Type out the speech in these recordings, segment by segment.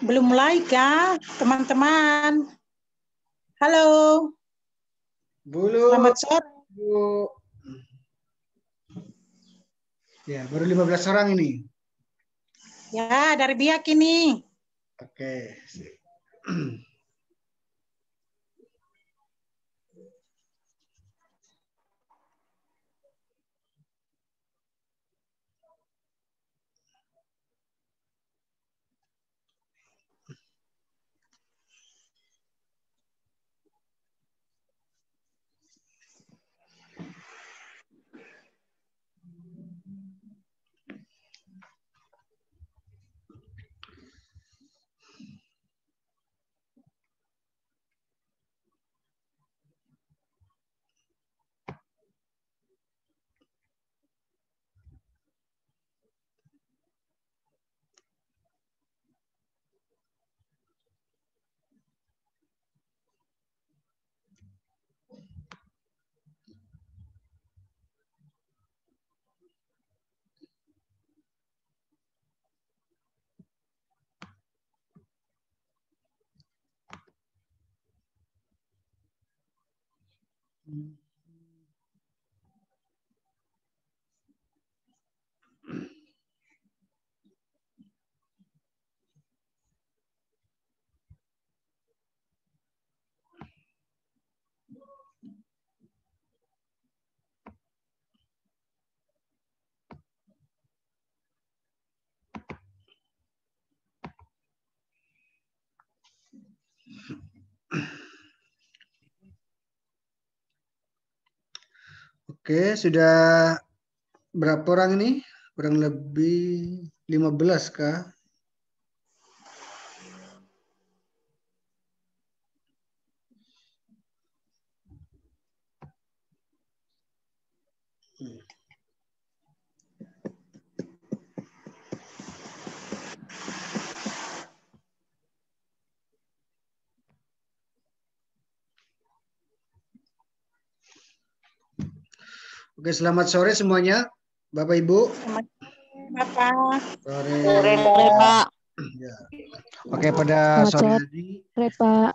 Belum mulai kah, teman-teman? Halo. Belum. Selamat sore. Bu. Ya, baru 15 orang ini. Ya, dari Biak ini. Oke. Oke, sudah berapa orang ini? Kurang lebih 15 kah? Oke, selamat sore semuanya, Bapak Ibu. Selamat sore, Bapak. Sore. Sore, Pak. Ya. Oke, pada sore hari Pak.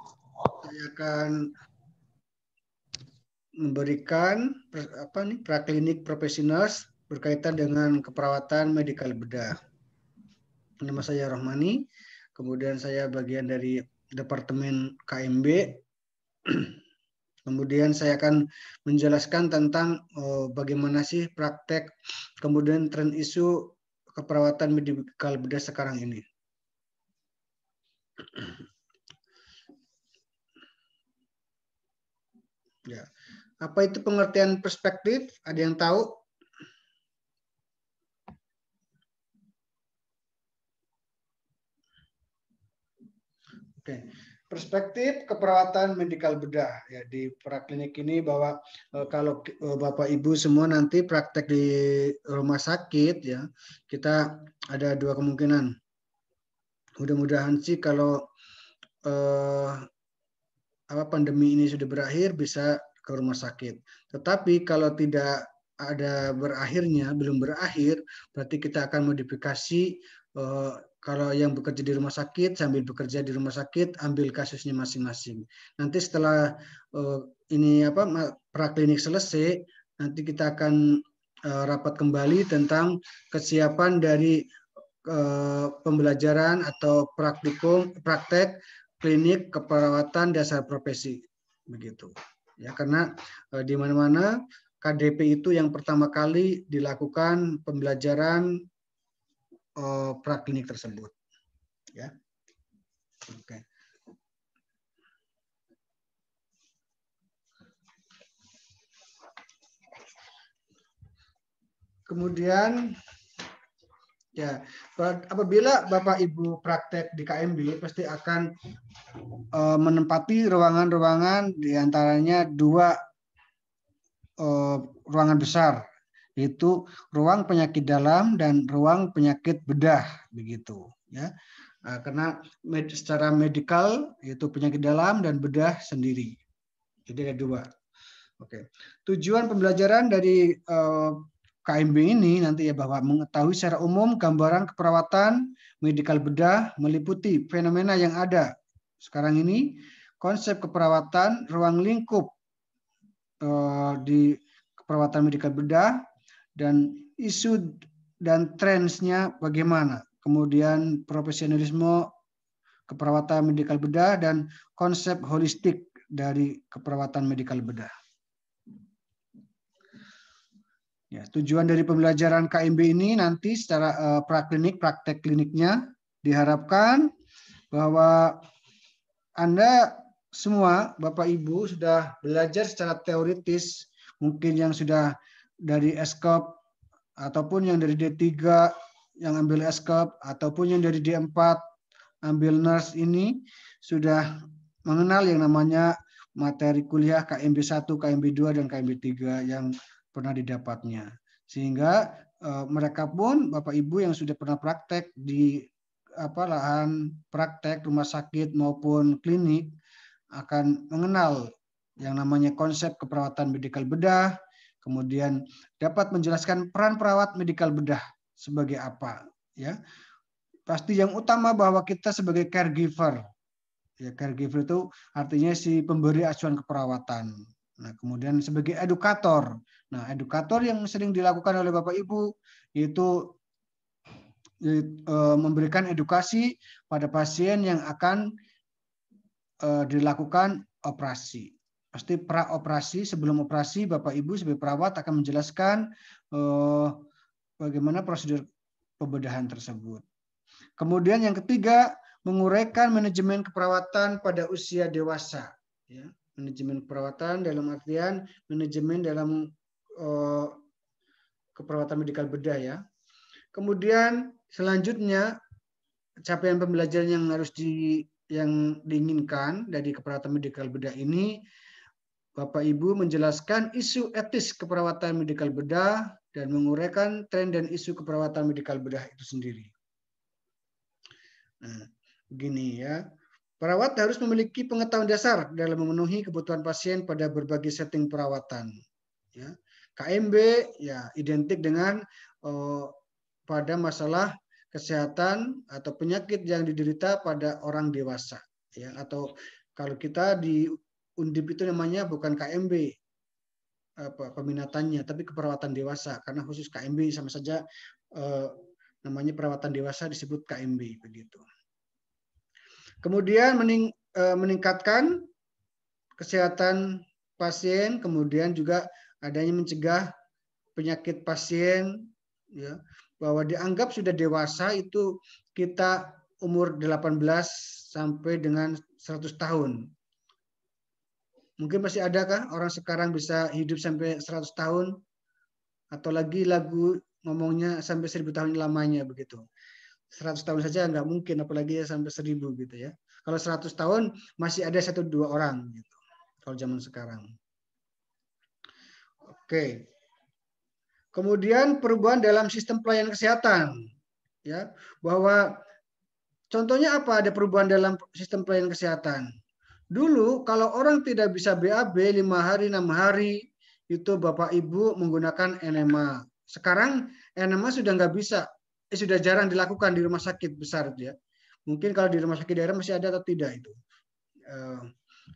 saya akan memberikan praklinik profesional berkaitan dengan keperawatan medikal bedah. Nama saya Rohmani, kemudian saya bagian dari Departemen KMB. Kemudian saya akan menjelaskan tentang bagaimana sih praktek, kemudian tren isu keperawatan medikal bedah sekarang ini. Ya. Apa itu pengertian perspektif? Ada yang tahu? Oke. Perspektif keperawatan medikal bedah ya di praklinik ini bahwa kalau Bapak Ibu semua nanti praktek di rumah sakit ya, kita ada dua kemungkinan. Mudah-mudahan sih kalau pandemi ini sudah berakhir bisa ke rumah sakit. Tetapi kalau tidak ada berakhirnya, belum berakhir, berarti kita akan modifikasi kalau yang bekerja di rumah sakit sambil bekerja di rumah sakit ambil kasusnya masing-masing. Nanti setelah ini praklinik selesai, nanti kita akan rapat kembali tentang kesiapan dari pembelajaran atau praktek klinik keperawatan dasar profesi begitu. Ya, karena di mana-mana KDP itu yang pertama kali dilakukan pembelajaran praklinik tersebut. Ya. Oke. Kemudian ya, apabila Bapak Ibu praktek di KMB pasti akan menempati ruangan-ruangan diantaranya dua ruangan besar, yaitu ruang penyakit dalam dan ruang penyakit bedah begitu ya. Karena secara medikal yaitu penyakit dalam dan bedah sendiri. Jadi ada dua. Oke. Tujuan pembelajaran dari KMB ini nanti ya bahwa mengetahui secara umum gambaran keperawatan medikal bedah meliputi fenomena yang ada sekarang ini, konsep keperawatan, ruang lingkup di keperawatan medikal bedah, dan isu dan trendsnya bagaimana. Kemudian profesionalisme keperawatan medikal bedah dan konsep holistik dari keperawatan medikal bedah. Ya, tujuan dari pembelajaran KMB ini nanti secara praktek kliniknya diharapkan bahwa Anda semua, Bapak Ibu, sudah belajar secara teoritis, mungkin yang sudah dari S-Corp, ataupun yang dari D3 yang ambil S-Corp, ataupun yang dari D4 ambil nurse ini, sudah mengenal yang namanya materi kuliah KMB 1, KMB 2, dan KMB 3 yang pernah didapatnya. Sehingga mereka pun, Bapak Ibu yang sudah pernah praktek di lahan praktek rumah sakit maupun klinik, akan mengenal yang namanya konsep keperawatan medikal bedah, kemudian dapat menjelaskan peran perawat medikal bedah sebagai apa. Ya, pasti yang utama bahwa kita sebagai caregiver, ya caregiver itu artinya si pemberi asuhan keperawatan. Nah, kemudian sebagai edukator. Nah, edukator yang sering dilakukan oleh Bapak Ibu itu memberikan edukasi pada pasien yang akan dilakukan operasi. Pasti pra-operasi, sebelum operasi Bapak Ibu sebagai perawat akan menjelaskan bagaimana prosedur pembedahan tersebut. Kemudian yang ketiga, menguraikan manajemen keperawatan pada usia dewasa. Ya, manajemen keperawatan dalam artian manajemen dalam keperawatan medikal bedah ya. Kemudian selanjutnya capaian pembelajaran yang harus yang diinginkan dari keperawatan medikal bedah ini, Bapak Ibu menjelaskan isu etis keperawatan medikal bedah dan menguraikan tren dan isu keperawatan medikal bedah itu sendiri. Nah, begini ya. Perawat harus memiliki pengetahuan dasar dalam memenuhi kebutuhan pasien pada berbagai setting perawatan. Ya. KMB ya identik dengan pada masalah kesehatan atau penyakit yang diderita pada orang dewasa. Ya, atau kalau kita di Undip itu namanya bukan KMB peminatannya, tapi keperawatan dewasa. Karena khusus KMB sama saja namanya perawatan dewasa disebut KMB begitu. Kemudian meningkatkan kesehatan pasien, kemudian juga adanya mencegah penyakit pasien, ya, bahwa dianggap sudah dewasa itu kita umur 18 sampai dengan 100 tahun. Mungkin masih adakah orang sekarang bisa hidup sampai 100 tahun? Atau lagi lagu ngomongnya sampai 1000 tahun lamanya begitu. 100 tahun saja nggak mungkin, apalagi ya sampai 1000 gitu ya. Kalau 100 tahun masih ada 1-2 orang gitu. Kalau zaman sekarang. Oke. Kemudian perubahan dalam sistem pelayanan kesehatan, ya, bahwa contohnya apa ada perubahan dalam sistem pelayanan kesehatan. Dulu kalau orang tidak bisa BAB 5 hari 6 hari itu Bapak Ibu menggunakan enema. Sekarang enema sudah nggak bisa. Sudah jarang dilakukan di rumah sakit besar ya. Mungkin kalau di rumah sakit daerah masih ada atau tidak itu.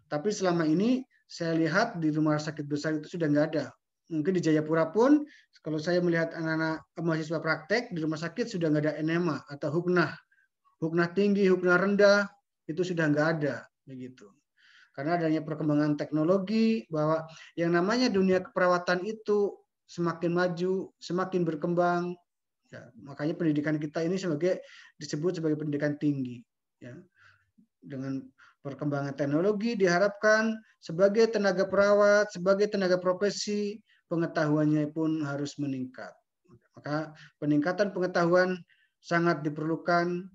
Tapi selama ini saya lihat di rumah sakit besar itu sudah nggak ada. Mungkin di Jayapura pun kalau saya melihat anak-anak mahasiswa praktek di rumah sakit sudah nggak ada enema atau huknah tinggi, huknah rendah itu sudah nggak ada begitu. Karena adanya perkembangan teknologi bahwa yang namanya dunia keperawatan itu semakin maju, semakin berkembang. Ya, makanya pendidikan kita ini disebut sebagai pendidikan tinggi. Ya. Dengan perkembangan teknologi diharapkan sebagai tenaga perawat, sebagai tenaga profesi, pengetahuannya pun harus meningkat. Maka peningkatan pengetahuan sangat diperlukan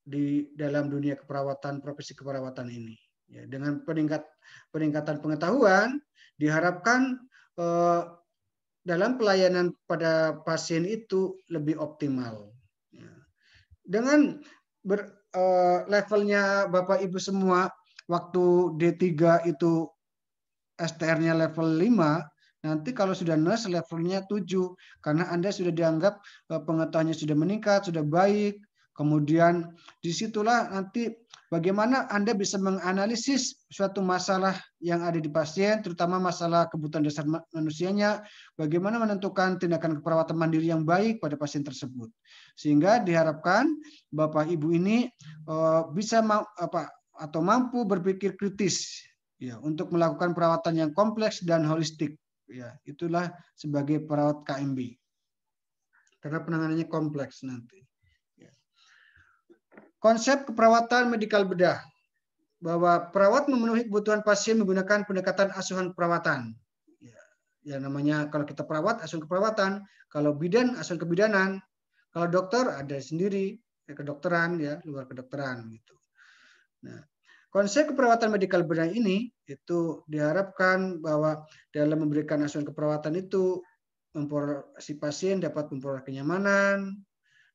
di dalam dunia keperawatan, profesi keperawatan ini. Ya, dengan peningkatan pengetahuan diharapkan dalam pelayanan pada pasien itu lebih optimal. Dengan levelnya Bapak Ibu semua, waktu D3 itu STR-nya level 5, nanti kalau sudah nurse levelnya 7, karena Anda sudah dianggap pengetahuannya sudah meningkat, sudah baik. Kemudian disitulah nanti bagaimana Anda bisa menganalisis suatu masalah yang ada di pasien, terutama masalah kebutuhan dasar manusianya, bagaimana menentukan tindakan keperawatan mandiri yang baik pada pasien tersebut. Sehingga diharapkan Bapak Ibu ini bisa atau mampu berpikir kritis ya untuk melakukan perawatan yang kompleks dan holistik. Ya, itulah sebagai perawat KMB. Karena penanganannya kompleks nanti. Ya. Konsep keperawatan medikal bedah, bahwa perawat memenuhi kebutuhan pasien menggunakan pendekatan asuhan keperawatan. Ya, namanya kalau kita perawat asuhan keperawatan, kalau bidan asuhan kebidanan, kalau dokter ada sendiri kedokteran ya, luar kedokteran gitu. Nah, konsep keperawatan medikal bedah ini itu diharapkan bahwa dalam memberikan asuhan keperawatan itu si pasien dapat memperoleh kenyamanan,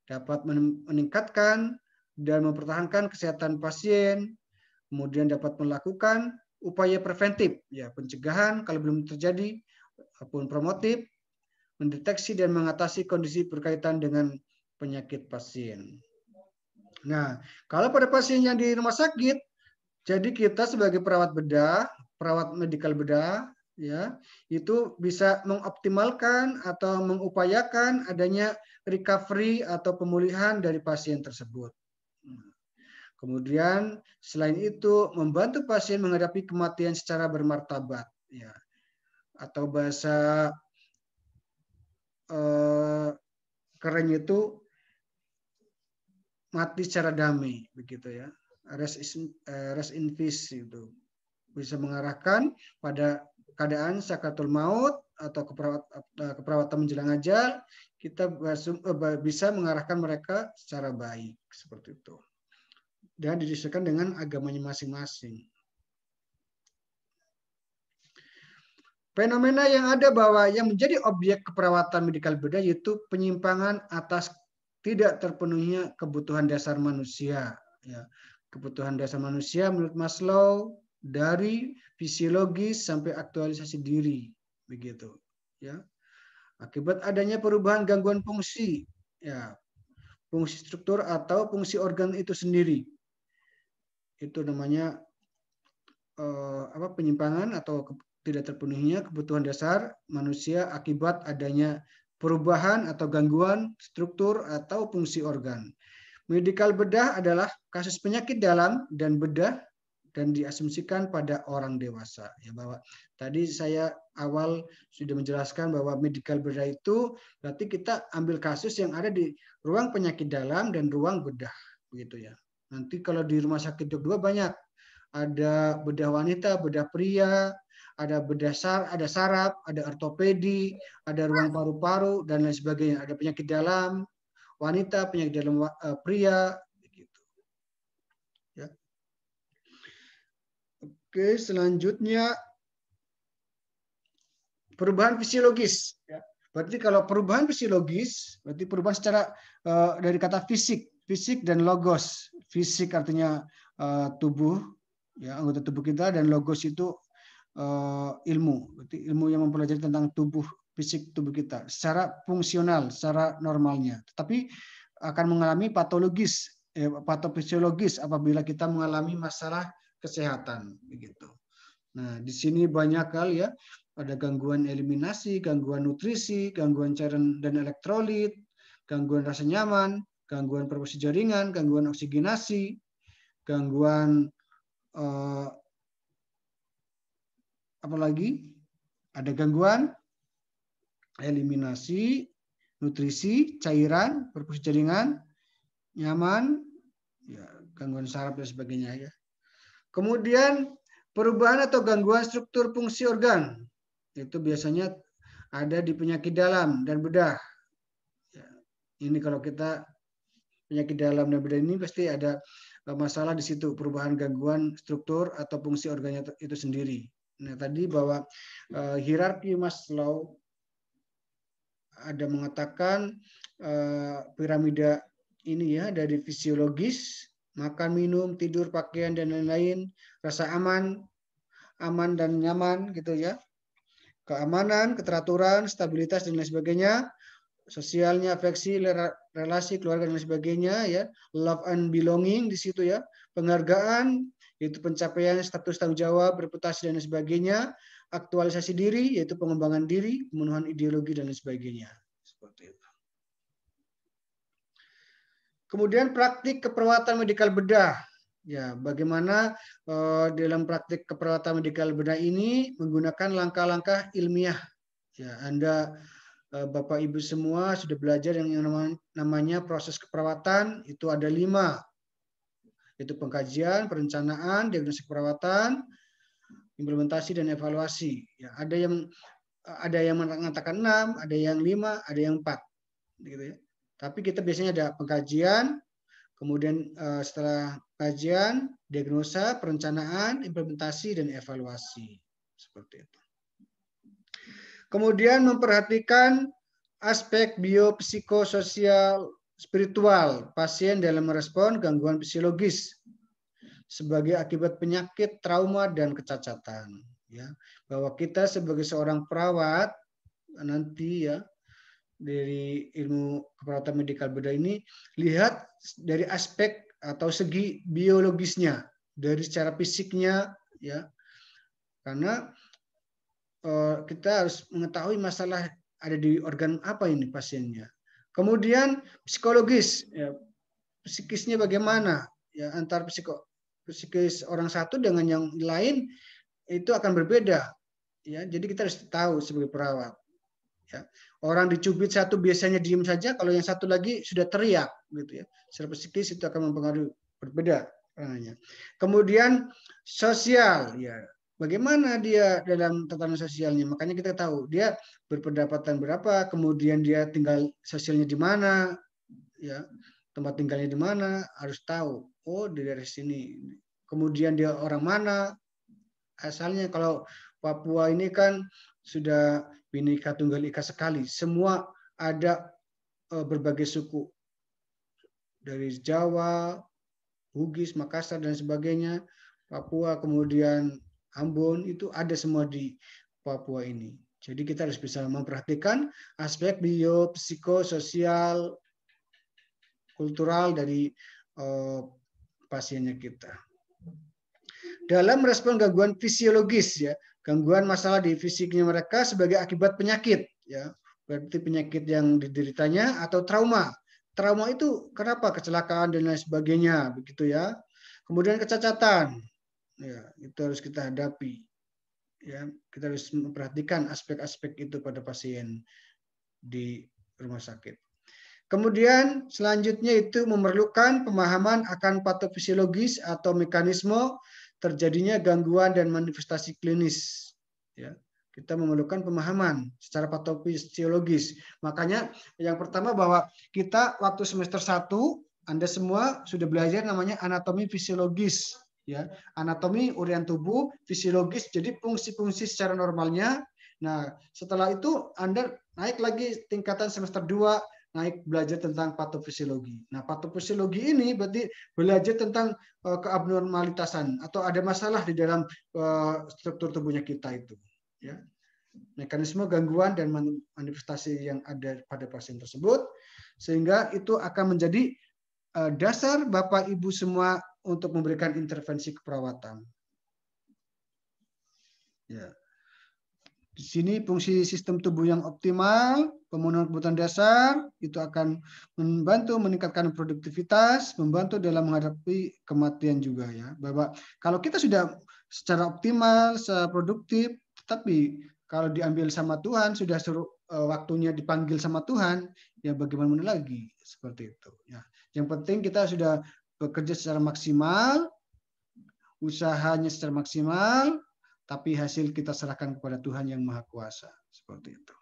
dapat meningkatkan dan mempertahankan kesehatan pasien, kemudian dapat melakukan upaya preventif, ya pencegahan kalau belum terjadi, maupun promotif, mendeteksi dan mengatasi kondisi berkaitan dengan penyakit pasien. Nah, kalau pada pasien yang di rumah sakit, jadi kita sebagai perawat bedah, perawat medikal bedah, ya, itu bisa mengoptimalkan atau mengupayakan adanya recovery atau pemulihan dari pasien tersebut. Kemudian selain itu membantu pasien menghadapi kematian secara bermartabat, ya, atau bahasa keren itu mati secara damai, begitu ya. Rest in peace itu bisa mengarahkan pada keadaan sakaratul maut atau keperawatan menjelang ajal, kita bisa mengarahkan mereka secara baik seperti itu dan disesuaikan dengan agamanya masing-masing. Fenomena yang ada bahwa yang menjadi objek keperawatan medikal bedah yaitu penyimpangan atas tidak terpenuhinya kebutuhan dasar manusia, ya. Kebutuhan dasar manusia menurut Maslow dari fisiologis sampai aktualisasi diri, begitu, ya. Akibat adanya perubahan gangguan fungsi, ya, fungsi struktur atau fungsi organ itu sendiri, itu namanya penyimpangan atau tidak terpenuhinya kebutuhan dasar manusia akibat adanya perubahan atau gangguan struktur atau fungsi organ. Medikal bedah adalah kasus penyakit dalam dan bedah dan diasumsikan pada orang dewasa. Ya, bahwa tadi saya awal sudah menjelaskan bahwa medikal bedah itu berarti kita ambil kasus yang ada di ruang penyakit dalam dan ruang bedah, begitu ya. Nanti kalau di rumah sakit dok 2 banyak, ada bedah wanita, bedah pria, ada bedah ada saraf, ada ortopedi, ada ruang paru-paru dan lain sebagainya. Ada penyakit dalam wanita, penyakit dalam pria, begitu. Ya. Oke, selanjutnya perubahan fisiologis. Ya. Berarti kalau perubahan fisiologis, berarti perubahan secara dari kata fisik dan logos. Fisik artinya tubuh, ya, anggota tubuh kita, dan logos itu ilmu. Berarti ilmu yang mempelajari tentang tubuh, fisik tubuh kita secara fungsional, secara normalnya. Tetapi akan mengalami patofisiologis apabila kita mengalami masalah kesehatan, begitu. Nah, di sini banyak kali ya, ada gangguan eliminasi, gangguan nutrisi, gangguan cairan dan elektrolit, gangguan rasa nyaman, gangguan perfusi jaringan, gangguan oksigenasi, gangguan apalagi ada gangguan eliminasi, nutrisi, cairan, perfusi jaringan, nyaman, ya, gangguan saraf dan sebagainya ya. Kemudian perubahan atau gangguan struktur fungsi organ itu biasanya ada di penyakit dalam dan bedah. Ya, ini kalau kita penyakit dalam dan bedah ini pasti ada masalah di situ, perubahan gangguan struktur atau fungsi organnya itu sendiri. Nah, tadi bahwa hierarki Maslow ada mengatakan piramida ini ya, dari fisiologis, makan, minum, tidur, pakaian, dan lain-lain, rasa aman, aman dan nyaman gitu ya. Keamanan, keteraturan, stabilitas dan lain sebagainya, sosialnya, afeksi, relasi keluarga dan lain sebagainya ya, love and belonging di situ ya, penghargaan yaitu pencapaian status tanggung jawab, reputasi dan lain sebagainya, aktualisasi diri yaitu pengembangan diri, pemenuhan ideologi dan lain sebagainya. Seperti itu. Kemudian praktik keperawatan medikal bedah. Ya, bagaimana dalam praktik keperawatan medikal bedah ini menggunakan langkah-langkah ilmiah. Ya, Anda Bapak Ibu semua sudah belajar yang namanya proses keperawatan, itu ada 5. Yaitu pengkajian, perencanaan, diagnosis keperawatan, implementasi dan evaluasi. Ya, ada yang mengatakan 6, ada yang 5, ada yang 4. Gitu ya. Tapi kita biasanya ada pengkajian, kemudian setelah kajian, diagnosa, perencanaan, implementasi, dan evaluasi. Seperti itu. Kemudian memperhatikan aspek biopsikososial spiritual pasien dalam merespon gangguan fisiologis sebagai akibat penyakit, trauma, dan kecacatan. Ya, bahwa kita sebagai seorang perawat nanti ya, dari ilmu keperawatan medikal bedah ini lihat dari aspek atau segi biologisnya, dari secara fisiknya ya, karena kita harus mengetahui masalah ada di organ apa ini pasiennya. Kemudian psikologis, ya, psikisnya bagaimana ya, antar psikis orang satu dengan yang lain itu akan berbeda ya, jadi kita harus tahu sebagai perawat. Ya. Orang dicubit satu biasanya diem saja, kalau yang satu lagi sudah teriak, gitu ya. Secara psikis itu akan mempengaruhi, berbeda orangnya. Kemudian sosial, ya, bagaimana dia dalam tatanan sosialnya. Makanya kita tahu dia berpendapatan berapa, kemudian dia tinggal sosialnya di mana, ya, tempat tinggalnya di mana, harus tahu. Oh, di daerah sini. Kemudian dia orang mana, asalnya. Kalau Papua ini kan sudah Bhinneka Tunggal Ika sekali. Semua ada berbagai suku. Dari Jawa, Bugis, Makassar, dan sebagainya. Papua, kemudian Ambon, itu ada semua di Papua ini. Jadi kita harus bisa memperhatikan aspek biopsikososial, kultural dari pasiennya kita. Dalam respon gangguan fisiologis ya, gangguan masalah di fisiknya mereka sebagai akibat penyakit ya, berarti penyakit yang dideritanya atau trauma. Trauma itu kenapa? Kecelakaan dan lain sebagainya begitu ya. Kemudian kecacatan. Ya, itu harus kita hadapi. Ya, kita harus memperhatikan aspek-aspek itu pada pasien di rumah sakit. Kemudian selanjutnya itu memerlukan pemahaman akan patofisiologis atau mekanisme terjadinya gangguan dan manifestasi klinis. Ya, kita memerlukan pemahaman secara patofisiologis. Makanya yang pertama bahwa kita waktu semester 1 Anda semua sudah belajar namanya anatomi fisiologis. Ya, anatomi urian tubuh, fisiologis, jadi fungsi-fungsi secara normalnya. Nah, setelah itu Anda naik lagi tingkatan semester 2, naik belajar tentang patofisiologi. Nah, patofisiologi ini berarti belajar tentang keabnormalitasan atau ada masalah di dalam struktur tubuhnya kita itu. Ya. Mekanisme gangguan dan manifestasi yang ada pada pasien tersebut, sehingga itu akan menjadi dasar Bapak Ibu semua untuk memberikan intervensi keperawatan. Ya. Di sini fungsi sistem tubuh yang optimal, pemenuhan kebutuhan dasar, itu akan membantu meningkatkan produktivitas, membantu dalam menghadapi kematian juga ya. Bahwa kalau kita sudah secara optimal, secara produktif, tetapi kalau diambil sama Tuhan, sudah suruh waktunya dipanggil sama Tuhan, ya bagaimana lagi seperti itu. Ya. Yang penting kita sudah bekerja secara maksimal, usahanya secara maksimal, tapi hasil kita serahkan kepada Tuhan yang Maha Kuasa. Seperti itu.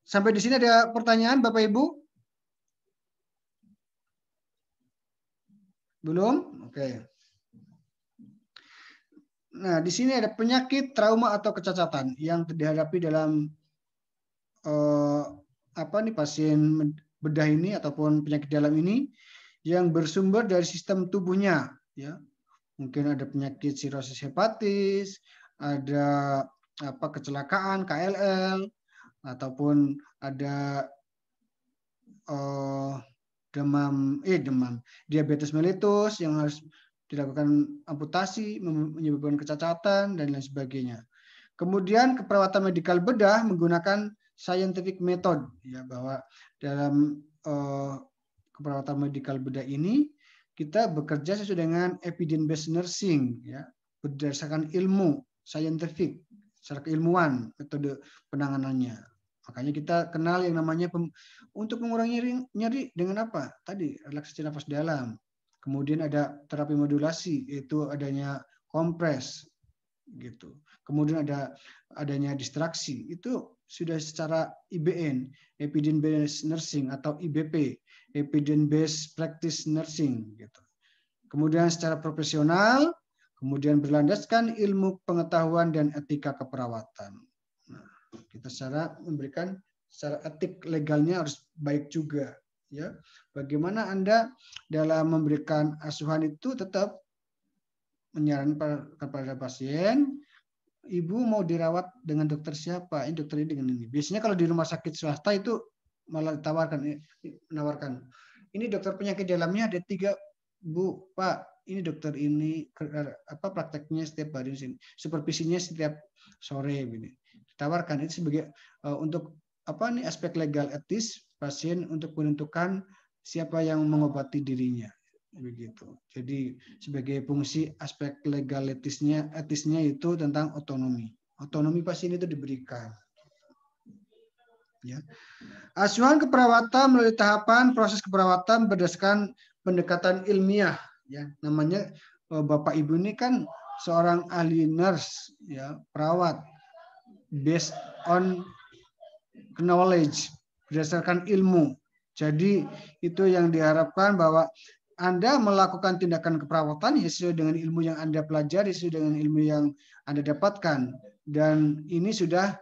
Sampai di sini ada pertanyaan Bapak Ibu? Belum? Oke. Nah, di sini ada penyakit, trauma atau kecacatan yang dihadapi dalam pasien bedah ini ataupun penyakit dalam ini. yang bersumber dari sistem tubuhnya, ya. Mungkin ada penyakit sirosis hepatis, ada kecelakaan KLL, ataupun ada demam diabetes mellitus yang harus dilakukan amputasi, menyebabkan kecacatan dan lain sebagainya. Kemudian keperawatan medikal bedah menggunakan scientific method, ya, bahwa dalam keperawatan medikal bedah ini kita bekerja sesuai dengan evidence based nursing, ya, berdasarkan ilmu scientific, secara keilmuan metode penanganannya. Makanya kita kenal yang namanya untuk mengurangi nyeri dengan apa? Tadi relaksasi nafas dalam. Kemudian ada terapi modulasi, yaitu adanya kompres, gitu. Kemudian adanya distraksi, itu sudah secara IBN, evidence based nursing, atau IBP, evidence based practice nursing, gitu. Kemudian secara profesional, kemudian berlandaskan ilmu pengetahuan dan etika keperawatan. Nah, kita memberikan secara etik legalnya harus baik juga, ya. Bagaimana Anda dalam memberikan asuhan itu tetap menyarankan kepada pasien, ibu mau dirawat dengan dokter siapa? Ini dokter ini dengan ini. Biasanya kalau di rumah sakit swasta itu malah menawarkan. Ini dokter penyakit dalamnya ada 3, Bu, Pak. Ini dokter ini prakteknya setiap hari sini, supervisinya setiap sore ini. Ditawarkan itu sebagai untuk aspek legal etis pasien untuk menentukan siapa yang mengobati dirinya. Begitu. Jadi sebagai fungsi aspek legal etisnya itu tentang otonomi. Otonomi pasien itu diberikan. Ya. Asuhan keperawatan melalui tahapan proses keperawatan berdasarkan pendekatan ilmiah. Ya, namanya Bapak Ibu ini kan seorang ahli nurse, ya, perawat, based on knowledge, berdasarkan ilmu. Jadi itu yang diharapkan bahwa Anda melakukan tindakan keperawatan sesuai dengan ilmu yang Anda pelajari, sesuai dengan ilmu yang Anda dapatkan, dan ini sudah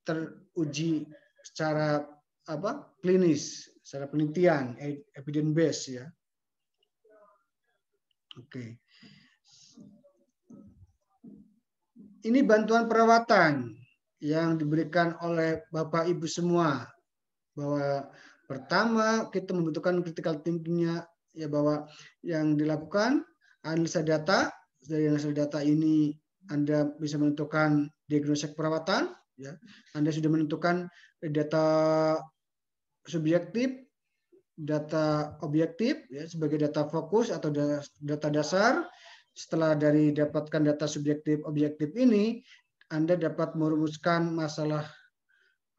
teruji secara klinis, secara penelitian, evidence based, ya. Oke. Ini bantuan perawatan yang diberikan oleh Bapak Ibu semua, bahwa pertama kita membutuhkan critical thinking-nya, ya, bahwa yang dilakukan analisa data. Dari analisa data ini Anda bisa menentukan diagnosa perawatan, ya. Anda sudah menentukan data subjektif, data objektif, ya, sebagai data fokus atau data dasar. Setelah dari dapatkan data subjektif objektif ini, Anda dapat merumuskan masalah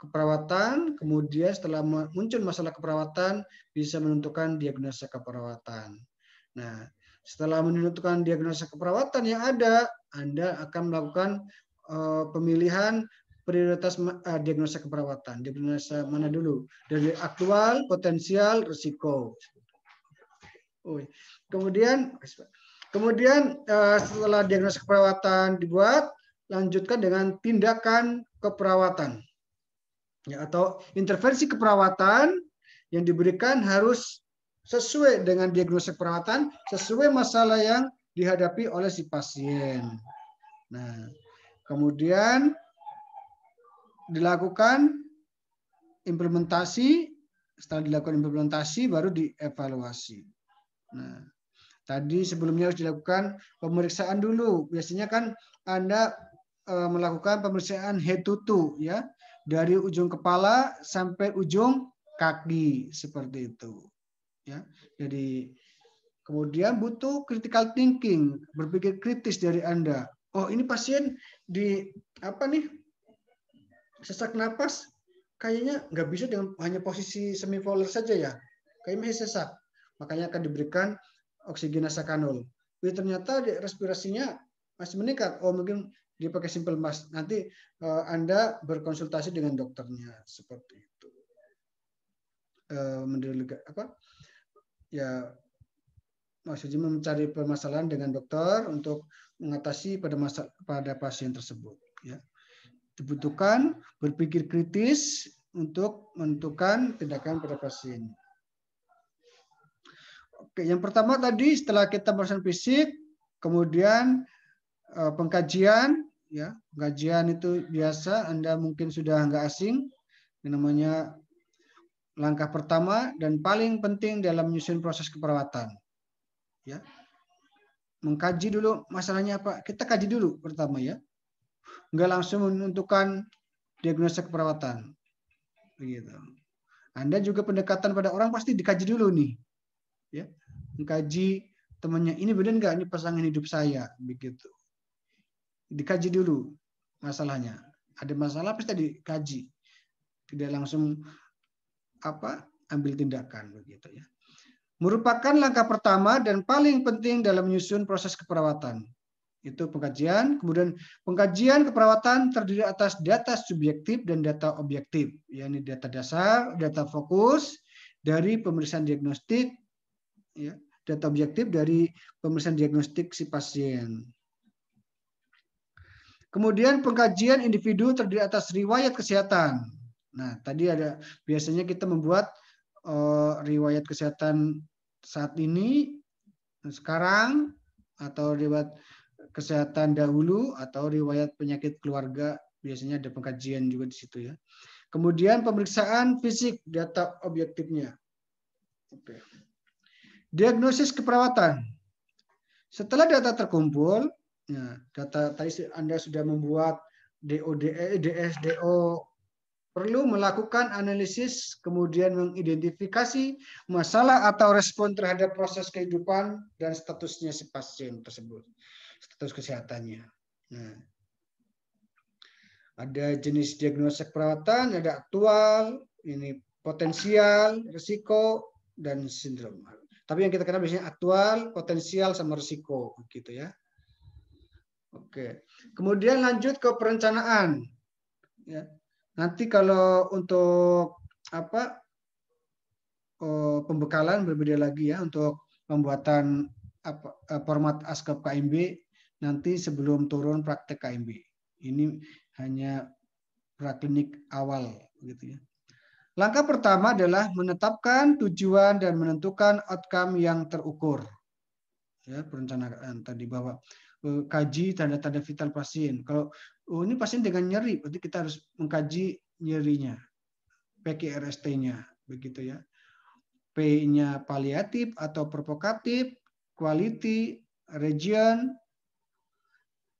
keperawatan, kemudian setelah muncul masalah keperawatan bisa menentukan diagnosa keperawatan. Nah, setelah menentukan diagnosa keperawatan yang ada, Anda akan melakukan pemilihan prioritas diagnosa keperawatan. Diagnosa mana dulu? Dari aktual, potensial, risiko. Kemudian setelah diagnosa keperawatan dibuat, lanjutkan dengan tindakan keperawatan, ya, atau intervensi keperawatan yang diberikan harus sesuai dengan diagnosa keperawatan, sesuai masalah yang dihadapi oleh si pasien. Nah, kemudian dilakukan implementasi. Setelah dilakukan implementasi baru dievaluasi. Nah, tadi sebelumnya harus dilakukan pemeriksaan dulu. Biasanya kan Anda melakukan pemeriksaan head to toe, ya, dari ujung kepala sampai ujung kaki, seperti itu, ya. Jadi kemudian butuh critical thinking, berpikir kritis dari Anda. Oh, ini pasien sesak napas, kayaknya nggak bisa dengan hanya posisi semivolar saja, ya. Kayaknya masih sesak. Makanya akan diberikan oksigenasa kanul. Ternyata respirasinya masih meningkat. Oh, mungkin dia pakai simple mask. Nanti Anda berkonsultasi dengan dokternya, seperti itu. Maksudnya mencari permasalahan dengan dokter untuk mengatasi pada pasien tersebut, ya. Dibutuhkan berpikir kritis untuk menentukan tindakan pada pasien. Oke, yang pertama tadi setelah kita pemeriksaan fisik, kemudian pengkajian, ya pengkajian itu biasa, Anda mungkin sudah nggak asing, yang namanya langkah pertama dan paling penting dalam menyusun proses keperawatan. Ya, mengkaji dulu masalahnya apa. Kita kaji dulu pertama ya, nggak langsung menentukan diagnosa keperawatan. Begitu. Anda juga pendekatan pada orang pasti dikaji dulu nih, ya, mengkaji temannya ini benar nggak ini pasangan hidup saya, begitu. Dikaji dulu masalahnya. Ada masalah pasti dikaji, tidak langsung ambil tindakan, begitu ya. Merupakan langkah pertama dan paling penting dalam menyusun proses keperawatan. Itu pengkajian. Kemudian pengkajian keperawatan terdiri atas data subjektif dan data objektif, yakni data dasar, data fokus dari pemeriksaan diagnostik, ya, data objektif dari pemeriksaan diagnostik si pasien. Kemudian pengkajian individu terdiri atas riwayat kesehatan. Nah, tadi ada biasanya kita membuat riwayat kesehatan saat ini, sekarang, atau riwayat kesehatan dahulu, atau riwayat penyakit keluarga, biasanya ada pengkajian juga di situ ya. Kemudian pemeriksaan fisik, data objektifnya. Oke. Diagnosis keperawatan. Setelah data terkumpul, ya, data tadi Anda sudah membuat DODE, DSDO, perlu melakukan analisis, kemudian mengidentifikasi masalah atau respon terhadap proses kehidupan dan statusnya si pasien tersebut, status kesehatannya. Nah, ada jenis diagnosa perawatan, ada aktual, ini potensial, risiko, dan sindrom. Tapi yang kita kenal biasanya aktual, potensial, sama risiko, gitu ya. Oke. Kemudian lanjut ke perencanaan. Ya. Nanti kalau untuk pembekalan berbeda lagi ya, untuk pembuatan format ASKAP KMB nanti sebelum turun praktek KMB. Ini hanya praklinik awal gitu ya. Langkah pertama adalah menetapkan tujuan dan menentukan outcome yang terukur. Ya, perencanaan tadi bahwa kaji tanda-tanda vital pasien. Kalau ini pasien dengan nyeri, berarti kita harus mengkaji nyerinya, PQRST-nya, begitu ya. P-nya paliatif atau provokatif, quality, region,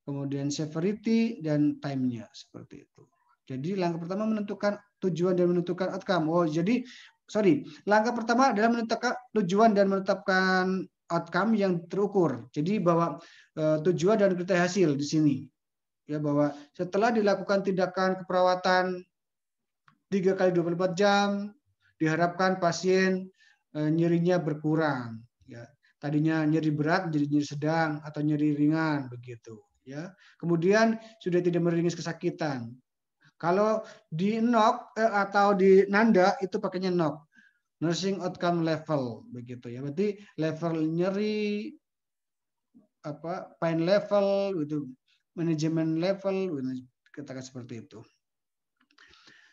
kemudian severity, dan time-nya, seperti itu. Jadi langkah pertama menentukan tujuan dan menentukan outcome. Langkah pertama adalah menentukan tujuan dan menetapkan outcome yang terukur. Jadi bahwa tujuan dan kriteria hasil di sini. Ya, bahwa setelah dilakukan tindakan keperawatan 3x24 jam, diharapkan pasien nyerinya berkurang. Ya. Tadinya nyeri berat menjadi nyeri sedang atau nyeri ringan, begitu. Ya. Kemudian sudah tidak meringis kesakitan. Kalau di NOC atau di NANDA itu pakainya NOC, nursing outcome level, begitu ya. Berarti level nyeri, pain level, itu manajemen level, katakan seperti itu.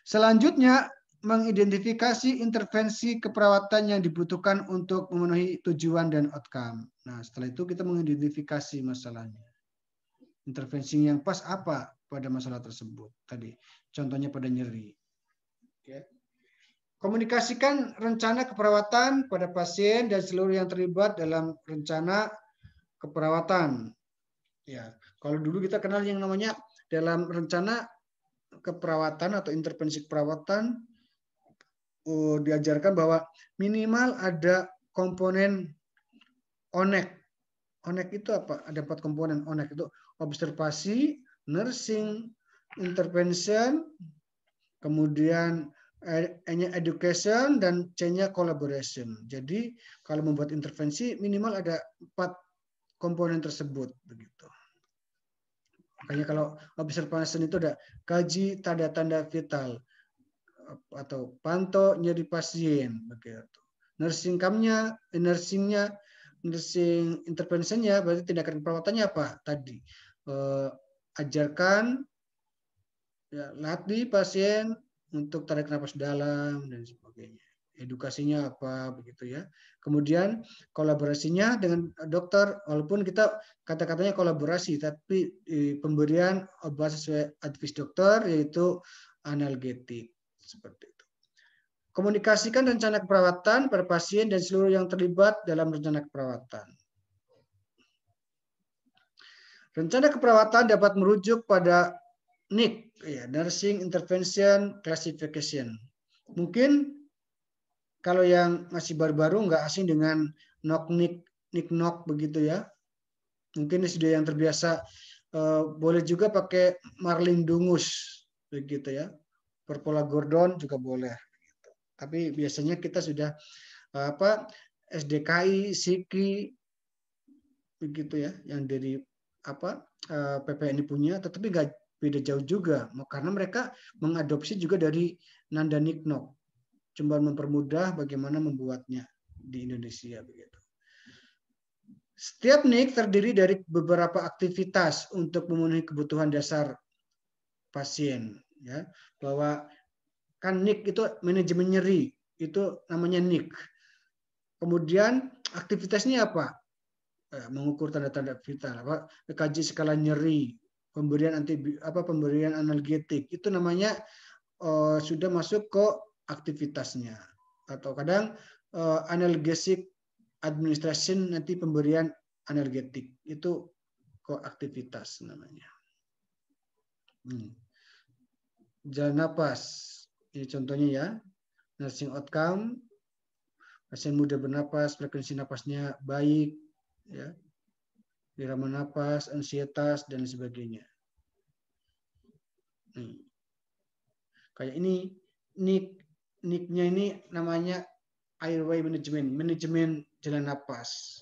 Selanjutnya mengidentifikasi intervensi keperawatan yang dibutuhkan untuk memenuhi tujuan dan outcome. Nah, setelah itu kita mengidentifikasi masalahnya. Intervensi yang pas apa pada masalah tersebut tadi. Contohnya pada nyeri. Okay. Komunikasikan rencana keperawatan pada pasien dan seluruh yang terlibat dalam rencana keperawatan. Ya, kalau dulu kita kenal yang namanya dalam rencana keperawatan atau intervensi keperawatan diajarkan bahwa minimal ada komponen ONEC. ONEC itu apa? Ada 4 komponen ONEC itu observasi, nursing, intervention, kemudian education, dan C-nya collaboration. Jadi kalau membuat intervensi minimal ada 4 komponen tersebut, begitu. Makanya kalau observation itu ada kaji tanda-tanda vital atau pantau nyeri pasien, begitu. Nursing camp-nya, nursing intervention-nya berarti tindakan perawatannya apa tadi? Ajarkan, ya, latih pasien untuk tarik nafas dalam dan sebagainya. edukasinya apa begitu ya. Kemudian kolaborasinya dengan dokter, walaupun kita kata-katanya kolaborasi, tapi pemberian obat sesuai advis dokter yaitu analgetik seperti itu. Komunikasikan rencana keperawatan pada pasien dan seluruh yang terlibat dalam rencana keperawatan. Rencana keperawatan dapat merujuk pada NIC, ya, Nursing Intervention Classification. Mungkin kalau yang masih baru-baru nggak asing dengan NOC, NIC begitu ya. Mungkin sudah yang terbiasa, boleh juga pakai Marling Dungus begitu ya. Perpola Gordon juga boleh. Begitu. Tapi biasanya kita sudah SDKI, SIKI begitu ya, yang dari PPNI punya, tetapi nggak beda jauh juga, karena mereka mengadopsi juga dari Nanda Niknok, cuma mempermudah bagaimana membuatnya di Indonesia begitu. Setiap NIC terdiri dari beberapa aktivitas untuk memenuhi kebutuhan dasar pasien, ya, bahwa kan NIC itu manajemen nyeri, itu namanya NIC. Kemudian aktivitasnya apa? Mengukur tanda-tanda vital, EKG skala nyeri, pemberian pemberian analgetik, itu namanya sudah masuk ke aktivitasnya. Atau kadang analgesic administration, nanti pemberian analgetik, itu ke aktivitas namanya. Jalan napas, ini contohnya ya, nursing outcome, pasien mudah bernapas, frekuensi napasnya baik, ya, irama napas, ansietas dan sebagainya. Kayak ini NIC-nya ini namanya airway management, manajemen jalan napas.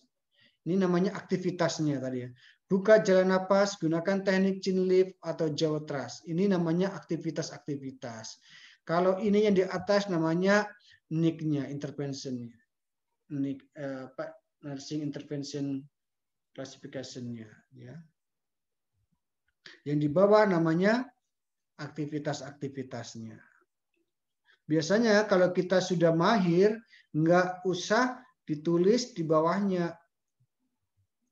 Ini namanya aktivitasnya tadi ya. Buka jalan napas, gunakan teknik chin lift atau jaw thrust. Ini namanya aktivitas-aktivitas. Kalau ini yang di atas namanya NIC-nya, intervention-nya. NIC, nursing intervention classification-nya, ya. Yang di bawah namanya aktivitas-aktivitasnya. Biasanya kalau kita sudah mahir, nggak usah ditulis di bawahnya,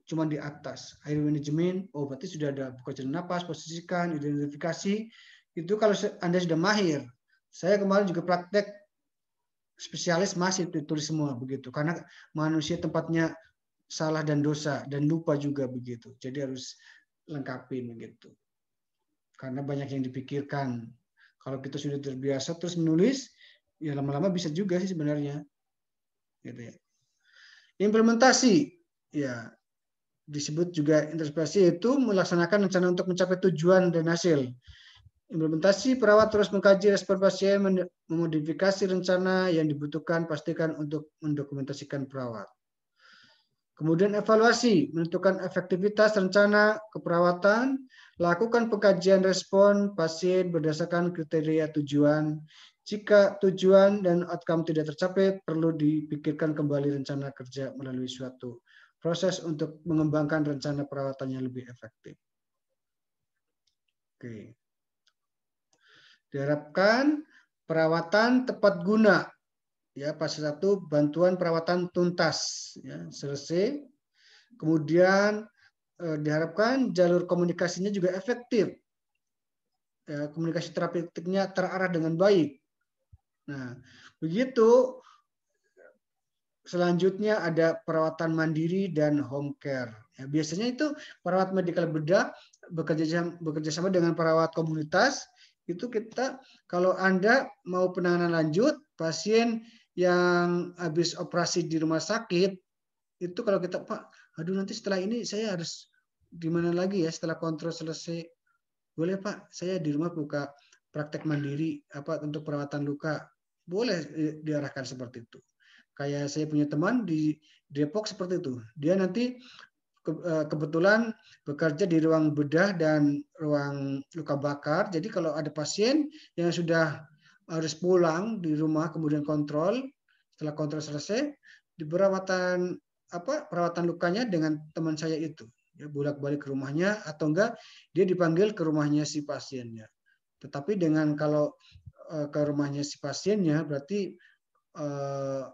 cuma di atas. Air management, oh berarti sudah ada buka jalan napas, posisikan, identifikasi. Itu kalau Anda sudah mahir. Saya kemarin juga praktek spesialis masih ditulis semua begitu, karena manusia tempatnya salah dan dosa dan lupa juga begitu. Jadi harus lengkapin begitu. Karena banyak yang dipikirkan. Kalau kita sudah terbiasa terus menulis, ya lama-lama bisa juga sih sebenarnya. Gitu ya. Implementasi, ya disebut juga interpretasi, itu melaksanakan rencana untuk mencapai tujuan dan hasil. Implementasi, perawat terus mengkaji respon pasien, memodifikasi rencana yang dibutuhkan, pastikan untuk mendokumentasikan perawat. Kemudian evaluasi, menentukan efektivitas rencana keperawatan, lakukan pengkajian respon pasien berdasarkan kriteria tujuan. Jika tujuan dan outcome tidak tercapai, perlu dipikirkan kembali rencana kerja melalui suatu proses untuk mengembangkan rencana perawatan yang lebih efektif. Oke. Diharapkan perawatan tepat guna. Ya, fase 1 bantuan perawatan tuntas, ya, selesai. Kemudian diharapkan jalur komunikasinya juga efektif, ya, komunikasi terapeutiknya terarah dengan baik. Nah, begitu. Selanjutnya ada perawatan mandiri dan home care. Ya, biasanya itu perawat medikal bedah bekerja sama dengan perawat komunitas. Itu kita, kalau Anda mau penanganan lanjut pasien yang habis operasi di rumah sakit, itu kalau kita, Pak, aduh nanti setelah ini saya harus gimana lagi ya setelah kontrol selesai. Boleh Pak, saya di rumah buka praktek mandiri untuk perawatan luka. Boleh diarahkan seperti itu. Kayak saya punya teman di Depok seperti itu. Dia nanti kebetulan bekerja di ruang bedah dan ruang luka bakar. Jadi kalau ada pasien yang sudah harus pulang di rumah kemudian kontrol, setelah kontrol selesai, di perawatan lukanya dengan teman saya itu. Ya, bolak-balik ke rumahnya atau enggak dia dipanggil ke rumahnya si pasiennya. Tetapi dengan kalau ke rumahnya si pasiennya berarti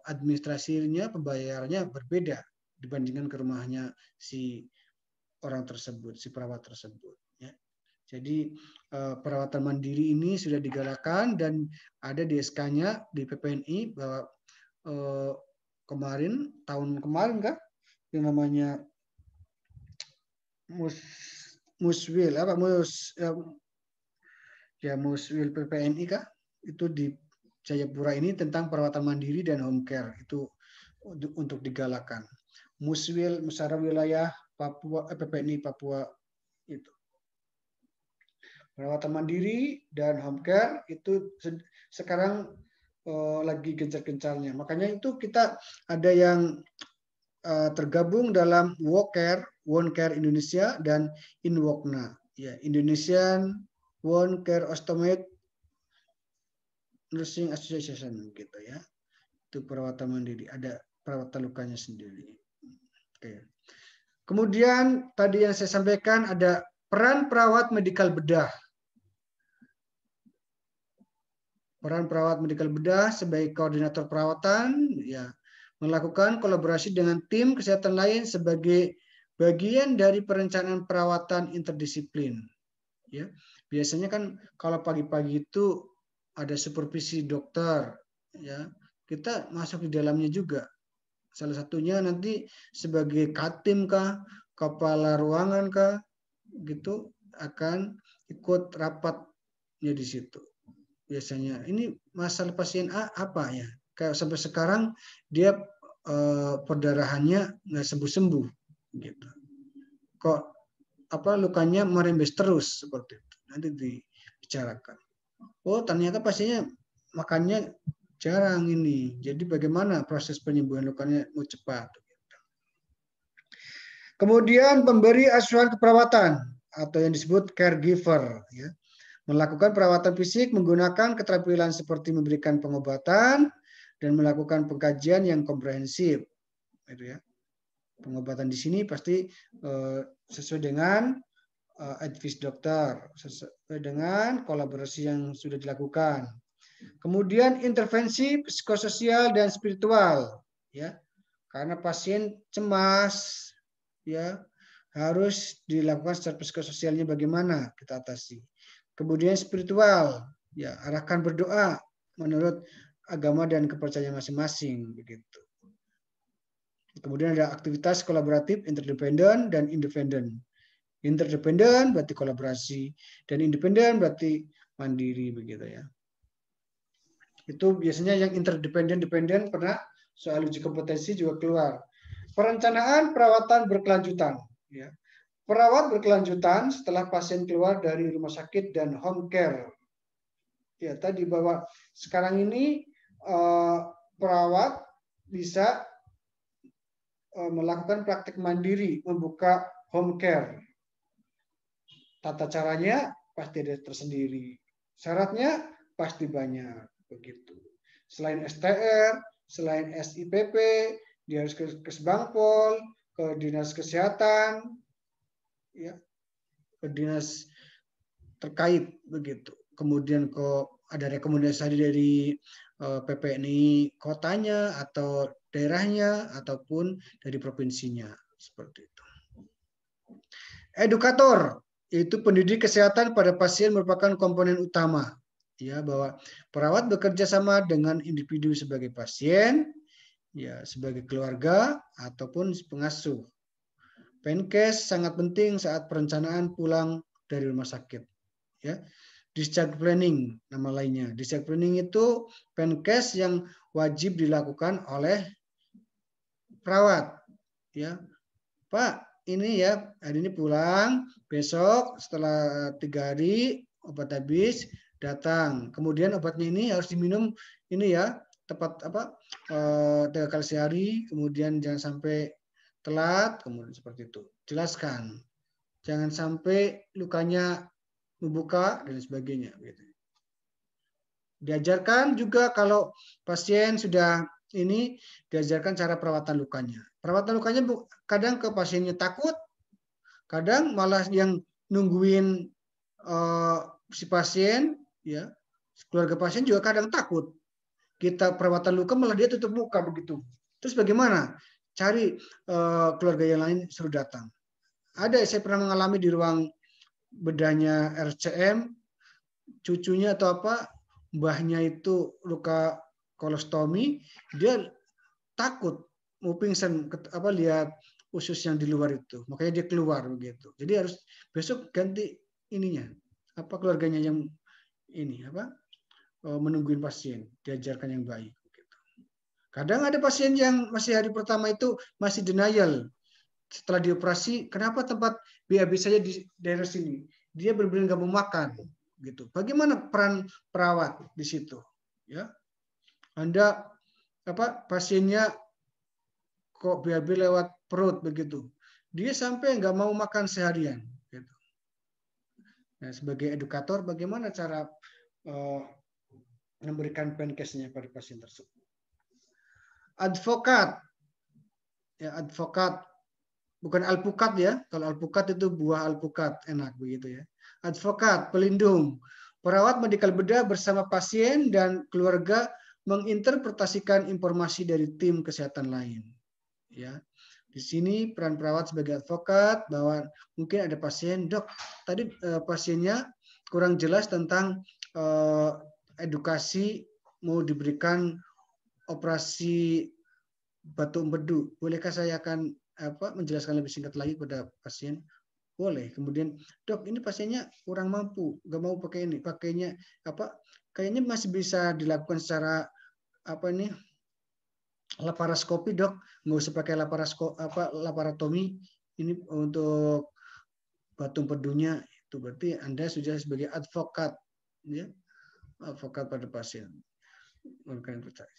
administrasinya, pembayarannya berbeda dibandingkan ke rumahnya si orang tersebut, si perawat tersebut. Ya. Jadi perawatan mandiri ini sudah digalakkan dan ada di SK-nya di PPNI bahwa tahun kemarin kan yang namanya Muswil Muswil PPNI kah itu di Jayapura ini tentang perawatan mandiri dan home care itu untuk digalakkan. Muswil Musyawarah Wilayah Papua PPNI Papua itu. Perawatan mandiri dan home care itu sekarang lagi gencar-gencarnya. Makanya itu kita ada yang tergabung dalam One Care Indonesia dan Inwokna. Ya, Indonesian One Care Estimate Nursing Association gitu ya. Itu perawatan mandiri, ada perawatan lukanya sendiri. Oke. Kemudian tadi yang saya sampaikan ada peran perawat medikal bedah. Peran perawat medikal bedah sebagai koordinator perawatan, ya, melakukan kolaborasi dengan tim kesehatan lain sebagai bagian dari perencanaan perawatan interdisiplin. Ya, biasanya kan kalau pagi-pagi itu ada supervisi dokter, ya, kita masuk di dalamnya juga. Salah satunya nanti sebagai katim kah, kepala ruangan kah, gitu akan ikut rapatnya di situ. Biasanya ini masalah pasien A apa ya? Kayak sampai sekarang dia perdarahannya nggak sembuh-sembuh, gitu. Kok lukanya merembes terus seperti itu? Nanti dibicarakan. Oh ternyata pasiennya makannya jarang ini. Jadi bagaimana proses penyembuhan lukanya mau cepat? Kemudian pemberi asuhan keperawatan atau yang disebut caregiver, ya. Melakukan perawatan fisik menggunakan keterampilan seperti memberikan pengobatan dan melakukan pengkajian yang komprehensif. Gitu ya. Pengobatan di sini pasti sesuai dengan advice dokter, sesuai dengan kolaborasi yang sudah dilakukan. Kemudian intervensi psikososial dan spiritual, ya, karena pasien cemas, ya, harus dilakukan secara psikososialnya bagaimana kita atasi. Kemudian spiritual, ya, arahkan berdoa menurut agama dan kepercayaan masing-masing, begitu. Kemudian ada aktivitas kolaboratif interdependen dan independen. Interdependen berarti kolaborasi dan independen berarti mandiri, begitu ya. Itu biasanya yang interdependen pernah soal uji kompetensi juga keluar. Perencanaan perawatan berkelanjutan, ya. Perawat berkelanjutan setelah pasien keluar dari rumah sakit dan home care. Ya, tadi bahwa sekarang ini perawat bisa melakukan praktik mandiri, membuka home care. Tata caranya pasti ada tersendiri. Syaratnya pasti banyak, begitu. Selain STR, selain SIPP, dia harus ke Kesbangpol, ke dinas kesehatan, ya, ke dinas terkait, begitu. Kemudian ada rekomendasi dari PPNI kotanya atau daerahnya ataupun dari provinsinya, seperti itu. Edukator, yaitu pendidik kesehatan pada pasien merupakan komponen utama, ya, bahwa perawat bekerja sama dengan individu sebagai pasien, ya, sebagai keluarga ataupun pengasuh. Penkes sangat penting saat perencanaan pulang dari rumah sakit. Ya, discharge planning nama lainnya. Discharge planning itu Penkes yang wajib dilakukan oleh perawat. Ya, Pak, ini ya hari ini pulang, besok setelah 3 hari obat habis datang. Kemudian obatnya ini harus diminum ini ya tepat 3 kali sehari. Kemudian jangan sampai telat, kemudian seperti itu. Jelaskan. Jangan sampai lukanya membuka dan sebagainya. Diajarkan juga kalau pasien sudah ini, diajarkan cara perawatan lukanya. Perawatan lukanya kadang ke pasiennya takut, kadang malah yang nungguin si pasien, ya, keluarga pasien juga kadang takut. kita perawatan luka malah dia tutup muka begitu. Terus bagaimana? Cari keluarga yang lain suruh datang. Ada, saya pernah mengalami di ruang bedahnya RCM, cucunya atau apa, mbahnya itu luka kolostomi, dia takut mau pingsan lihat usus yang di luar itu, makanya dia keluar begitu. Jadi harus besok ganti ininya, keluarganya yang ini menungguin pasien, diajarkan yang baik. Kadang ada pasien yang masih hari pertama itu masih denial. Setelah dioperasi, kenapa tempat BAB saya di daerah sini? Dia benar-benar nggak mau makan, gitu. Bagaimana peran perawat di situ? Ya, Anda pasiennya kok BAB lewat perut begitu, dia sampai nggak mau makan seharian. Gitu. Nah, sebagai edukator, bagaimana cara memberikan pankesnya pada pasien tersebut? Advokat, ya advokat. Bukan alpukat ya. Kalau alpukat itu buah alpukat, enak begitu ya. Advokat, pelindung. Perawat medikal bedah bersama pasien dan keluarga menginterpretasikan informasi dari tim kesehatan lain. Ya. Di sini peran perawat sebagai advokat, bahwa mungkin ada pasien, dok, tadi pasiennya kurang jelas tentang edukasi mau diberikan operasi batu empedu. Bolehkah saya akan menjelaskan lebih singkat lagi kepada pasien? Boleh. Kemudian, dok, ini pasiennya kurang mampu, nggak mau pakai ini, pakainya kayaknya masih bisa dilakukan secara laparoskopi, dok, nggak usah pakai laparotomi. Ini untuk batu empedunya. Itu berarti Anda sudah sebagai advokat, ya, advokat pada pasien. Bukan percaya.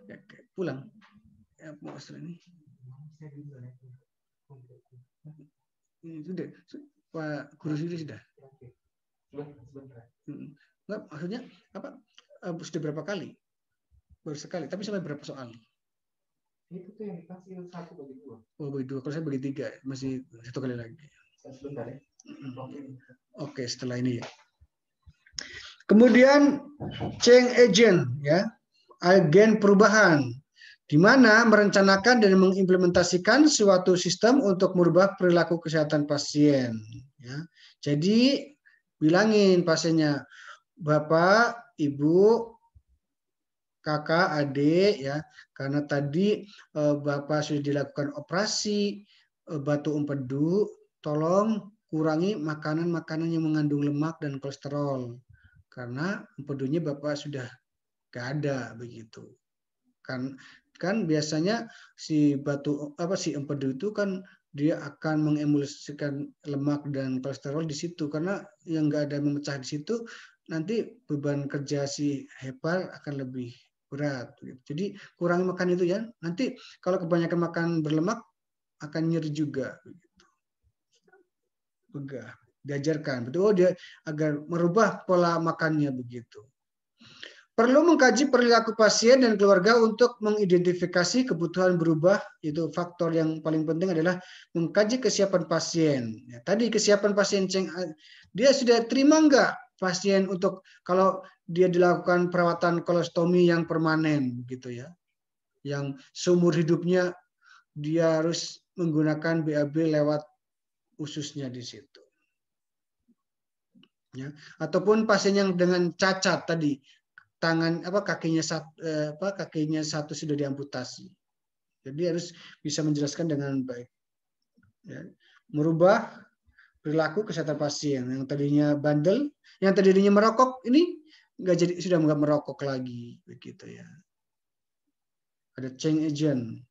Oke, pulang. Ya, ini. Sudah, Pak Guru sudah. Enggak, maksudnya sudah berapa kali? Baru sekali, tapi sampai berapa soal? Itu tuh yang dikasih 1/2. Oh, bagi 2. Kalau saya bagi 3, masih 1 kali lagi. Sebentar ya. Oke, setelah ini ya. Kemudian change agent, ya, agen perubahan, di mana merencanakan dan mengimplementasikan suatu sistem untuk merubah perilaku kesehatan pasien. Ya. Jadi bilangin pasiennya, Bapak, Ibu, kakak, adik, ya, karena tadi Bapak sudah dilakukan operasi batu empedu, tolong kurangi makanan-makanan yang mengandung lemak dan kolesterol, karena empedunya Bapak sudah gak ada begitu. Kan biasanya si empedu itu kan dia akan mengemulsikan lemak dan kolesterol di situ, karena yang nggak ada memecah di situ, nanti beban kerja si hepar akan lebih berat. Jadi kurangi makan itu ya. Nanti kalau kebanyakan makan berlemak akan nyeri juga. Begah, diajarkan betul dia agar merubah pola makannya begitu. Perlu mengkaji perilaku pasien dan keluarga untuk mengidentifikasi kebutuhan berubah. Itu faktor yang paling penting adalah mengkaji kesiapan pasien. Ya, tadi kesiapan pasien, dia sudah terima enggak pasien untuk kalau dia dilakukan perawatan kolostomi yang permanen gitu ya. Yang seumur hidupnya dia harus menggunakan BAB lewat ususnya di situ. Ya, ataupun pasien yang dengan cacat tadi, kakinya satu sudah diamputasi. Jadi harus bisa menjelaskan dengan baik. Ya. Merubah perilaku kesehatan pasien yang tadinya bandel, yang tadinya merokok, ini sudah nggak merokok lagi begitu ya. Ada change agent.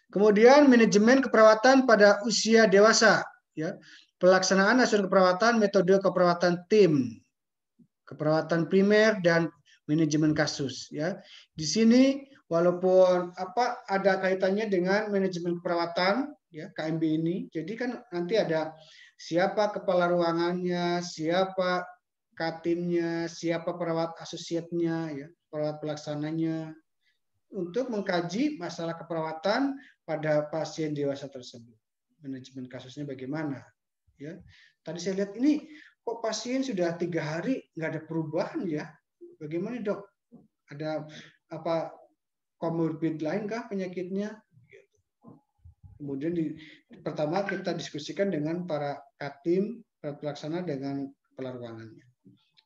Kemudian manajemen keperawatan pada usia dewasa, ya. Pelaksanaan asuransi keperawatan, metode keperawatan tim, keperawatan primer dan manajemen kasus, ya. Di sini walaupun ada kaitannya dengan manajemen keperawatan, ya, KMB ini. Jadi kan nanti ada siapa kepala ruangannya, siapa katimnya, siapa perawat asosiatnya, ya, perawat pelaksananya, untuk mengkaji masalah keperawatan pada pasien dewasa tersebut. Manajemen kasusnya bagaimana, ya. Tadi saya lihat ini kok pasien sudah 3 hari nggak ada perubahan ya, Bagaimana dok? Ada apa komorbid lain kah penyakitnya? Kemudian pertama kita diskusikan dengan para katim, para pelaksana dengan kepala ruangannya.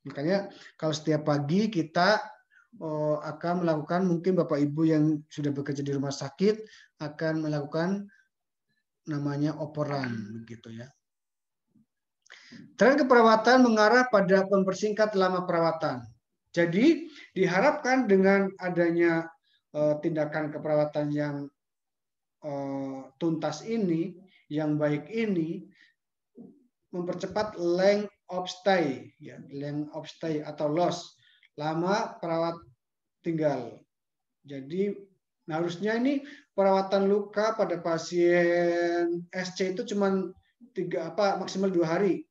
Makanya kalau setiap pagi kita akan melakukan, mungkin Bapak Ibu yang sudah bekerja di rumah sakit akan melakukan namanya operan begitu ya. Tren keperawatan mengarah pada mempersingkat lama perawatan. Jadi diharapkan dengan adanya tindakan keperawatan yang tuntas ini, yang baik ini, mempercepat length of stay, ya, length of stay atau loss, lama perawat tinggal. Jadi harusnya ini perawatan luka pada pasien SC itu cuma maksimal 2 hari,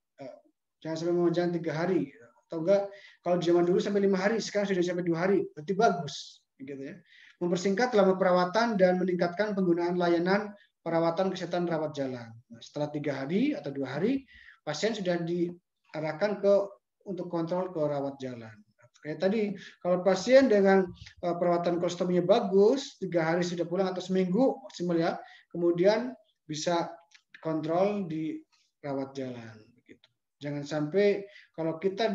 jangan sampai memanjang 3 hari, atau enggak kalau zaman dulu sampai 5 hari, sekarang sudah sampai 2 hari, berarti bagus, gitu ya. Mempersingkat lama perawatan dan meningkatkan penggunaan layanan perawatan kesehatan rawat jalan. Nah, setelah 3 hari atau 2 hari, pasien sudah diarahkan untuk kontrol ke rawat jalan. Kayak tadi, kalau pasien dengan perawatan kolostominya bagus, 3 hari sudah pulang atau seminggu maksimal ya, kemudian bisa kontrol di rawat jalan. Begitu. Jangan sampai kalau kita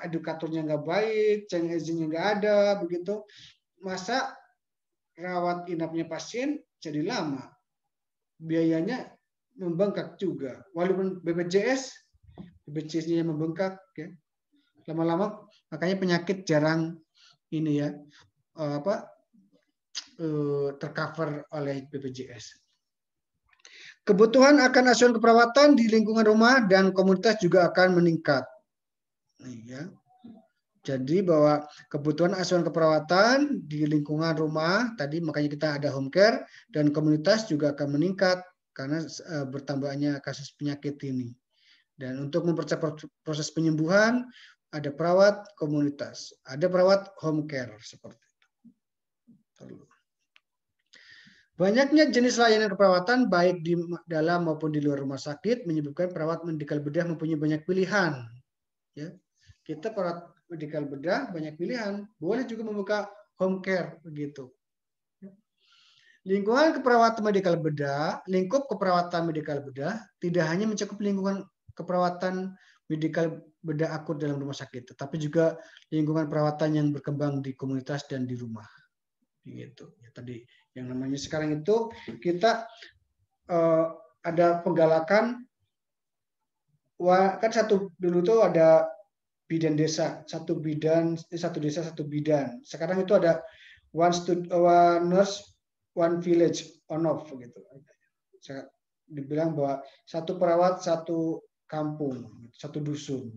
edukatornya nggak baik, ceng izinnya nggak ada, begitu, masa rawat inapnya pasien jadi lama, biayanya membengkak juga. Walaupun BPJS-nya membengkak, ya. Lama-lama makanya penyakit jarang ini ya tercover oleh BPJS. Kebutuhan akan asuhan keperawatan di lingkungan rumah dan komunitas juga akan meningkat. Ya. Jadi bahwa kebutuhan asuhan keperawatan di lingkungan rumah tadi makanya kita ada home care dan komunitas juga akan meningkat karena bertambahnya kasus penyakit ini. Dan untuk mempercepat proses penyembuhan ada perawat komunitas, ada perawat home care seperti itu. Banyaknya jenis layanan keperawatan baik di dalam maupun di luar rumah sakit menyebabkan perawat medikal bedah mempunyai banyak pilihan. Ya. Kita perawat medikal bedah banyak pilihan, boleh juga membuka home care begitu. Lingkungan keperawatan medikal bedah, lingkup keperawatan medikal bedah tidak hanya mencakup lingkungan keperawatan medikal bedah akut dalam rumah sakit, tetapi juga lingkungan perawatan yang berkembang di komunitas dan di rumah. Begitu. Ya, tadi yang namanya sekarang itu kita ada penggalakan, kan dulu tuh ada bidan desa, satu desa satu bidan. Sekarang itu ada one nurse, one village, on off gitu. Saya dibilang bahwa satu perawat, satu kampung, satu dusun.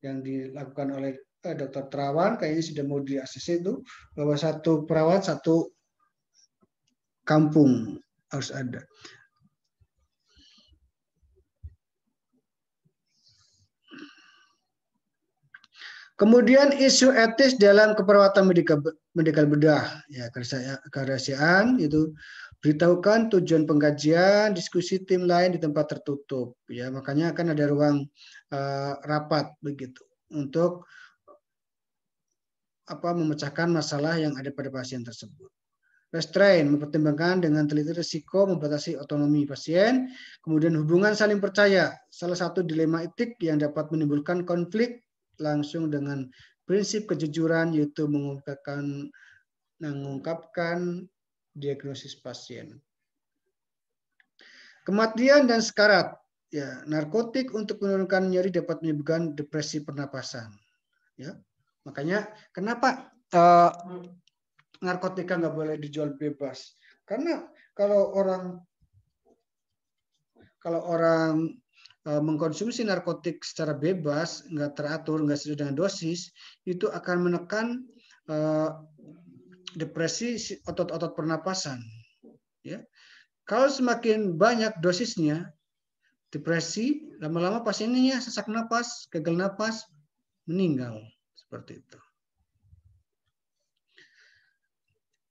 Yang dilakukan oleh Dr. Terawan kayaknya sudah mau di ACC itu bahwa satu perawat, satu kampung harus ada. Kemudian isu etis dalam keperawatan medikal bedah, ya kerahasiaan itu beritahukan tujuan pengkajian, diskusi tim lain di tempat tertutup, ya makanya akan ada ruang rapat begitu untuk memecahkan masalah yang ada pada pasien tersebut. Restrain mempertimbangkan dengan teliti risiko membatasi otonomi pasien, kemudian hubungan saling percaya, salah satu dilema etik yang dapat menimbulkan konflik langsung dengan prinsip kejujuran yaitu mengungkapkan diagnosis pasien. Kematian dan sekarat, ya narkotik untuk menurunkan nyeri dapat menyebabkan depresi pernapasan. Ya, makanya kenapa narkotika nggak boleh dijual bebas? Karena kalau orang mengkonsumsi narkotik secara bebas, nggak teratur, nggak sesuai dengan dosis, itu akan menekan depresi otot-otot pernapasan. Ya. Kalau semakin banyak dosisnya, depresi, lama-lama pasiennya sesak napas, gagal napas, meninggal. Seperti itu.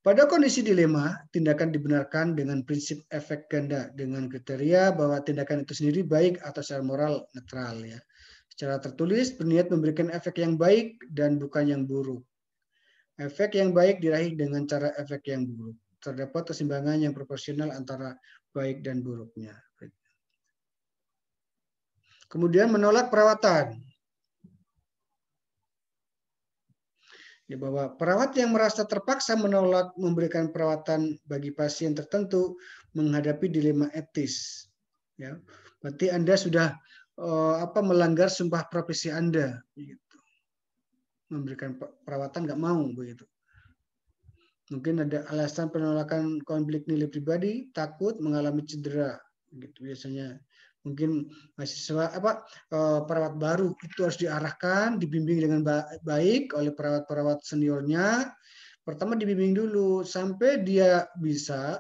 Pada kondisi dilema, tindakan dibenarkan dengan prinsip efek ganda dengan kriteria bahwa tindakan itu sendiri baik atau secara moral netral. Ya. Secara tertulis berniat memberikan efek yang baik dan bukan yang buruk. Efek yang baik diraih dengan cara efek yang buruk. Terdapat keseimbangan yang proporsional antara baik dan buruknya. Kemudian menolak perawatan. Ya, bahwa perawat yang merasa terpaksa menolak memberikan perawatan bagi pasien tertentu menghadapi dilema etis. Ya, berarti Anda sudah melanggar sumpah profesi Anda. Gitu. Memberikan perawatan nggak mau begitu. Mungkin ada alasan penolakan konflik nilai pribadi, takut mengalami cedera, gitu biasanya. Mungkin mahasiswa perawat baru itu harus diarahkan, dibimbing dengan baik oleh perawat-perawat seniornya. Pertama dibimbing dulu sampai dia bisa,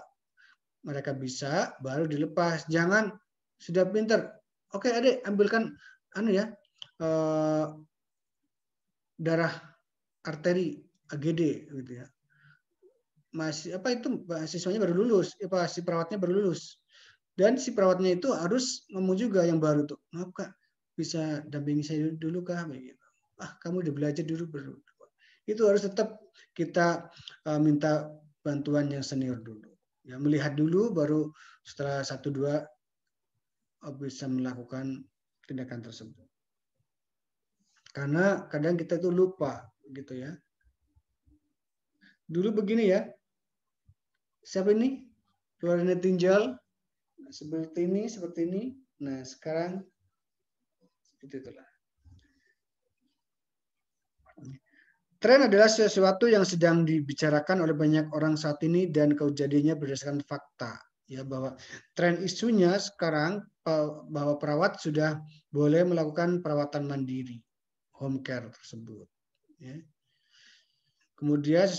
mereka bisa, baru dilepas. Jangan sudah pinter, oke adik ambilkan darah arteri AGD, gitu ya. Mahasiswanya baru lulus, si perawatnya baru lulus, dan si perawatnya itu harus ngomong juga yang baru tuh, maaf kak, bisa dampingi saya dulu kak, begitu. Kamu udah belajar dulu. Itu harus tetap kita minta bantuan yang senior dulu, ya melihat dulu, baru setelah 1-2 bisa melakukan tindakan tersebut. Karena kadang kita tuh lupa, gitu ya. Dulu begini ya. Siapa ini? Keluarnya tinjal seperti ini. Nah, sekarang itulah. Tren adalah sesuatu yang sedang dibicarakan oleh banyak orang saat ini dan kejadiannya berdasarkan fakta. Ya, bahwa tren isunya sekarang bahwa perawat sudah boleh melakukan perawatan mandiri, home care tersebut. Ya. Kemudian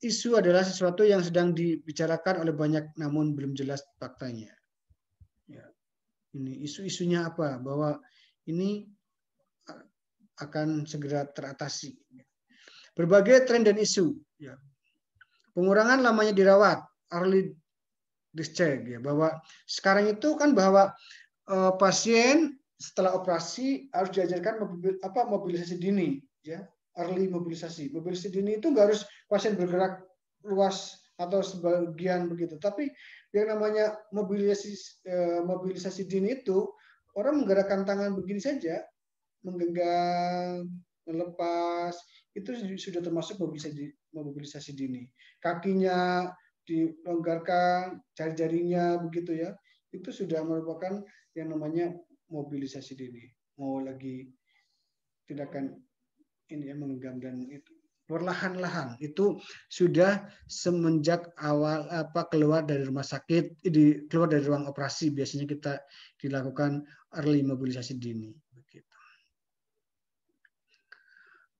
isu adalah sesuatu yang sedang dibicarakan oleh banyak namun belum jelas faktanya. Ya. Ini isu-isunya apa? Bahwa ini akan segera teratasi. Berbagai tren dan isu. Ya. Pengurangan lamanya dirawat, early discharge. Ya. Bahwa sekarang itu kan bahwa pasien setelah operasi harus diajarkan mobilisasi dini. Ya. Early mobilisasi. Mobilisasi dini itu nggak harus pasien bergerak luas atau sebagian begitu. Tapi yang namanya mobilisasi dini itu orang menggerakkan tangan begini saja, menggenggam, melepas, itu sudah termasuk mobilisasi dini. Kakinya dilonggarkan, jari-jarinya begitu ya, itu sudah merupakan yang namanya mobilisasi dini. Mau lagi tindakan ini yang menggenggam dan itu perlahan-lahan itu sudah semenjak awal keluar dari rumah sakit, keluar dari ruang operasi biasanya kita dilakukan early mobilisasi dini. Begitu.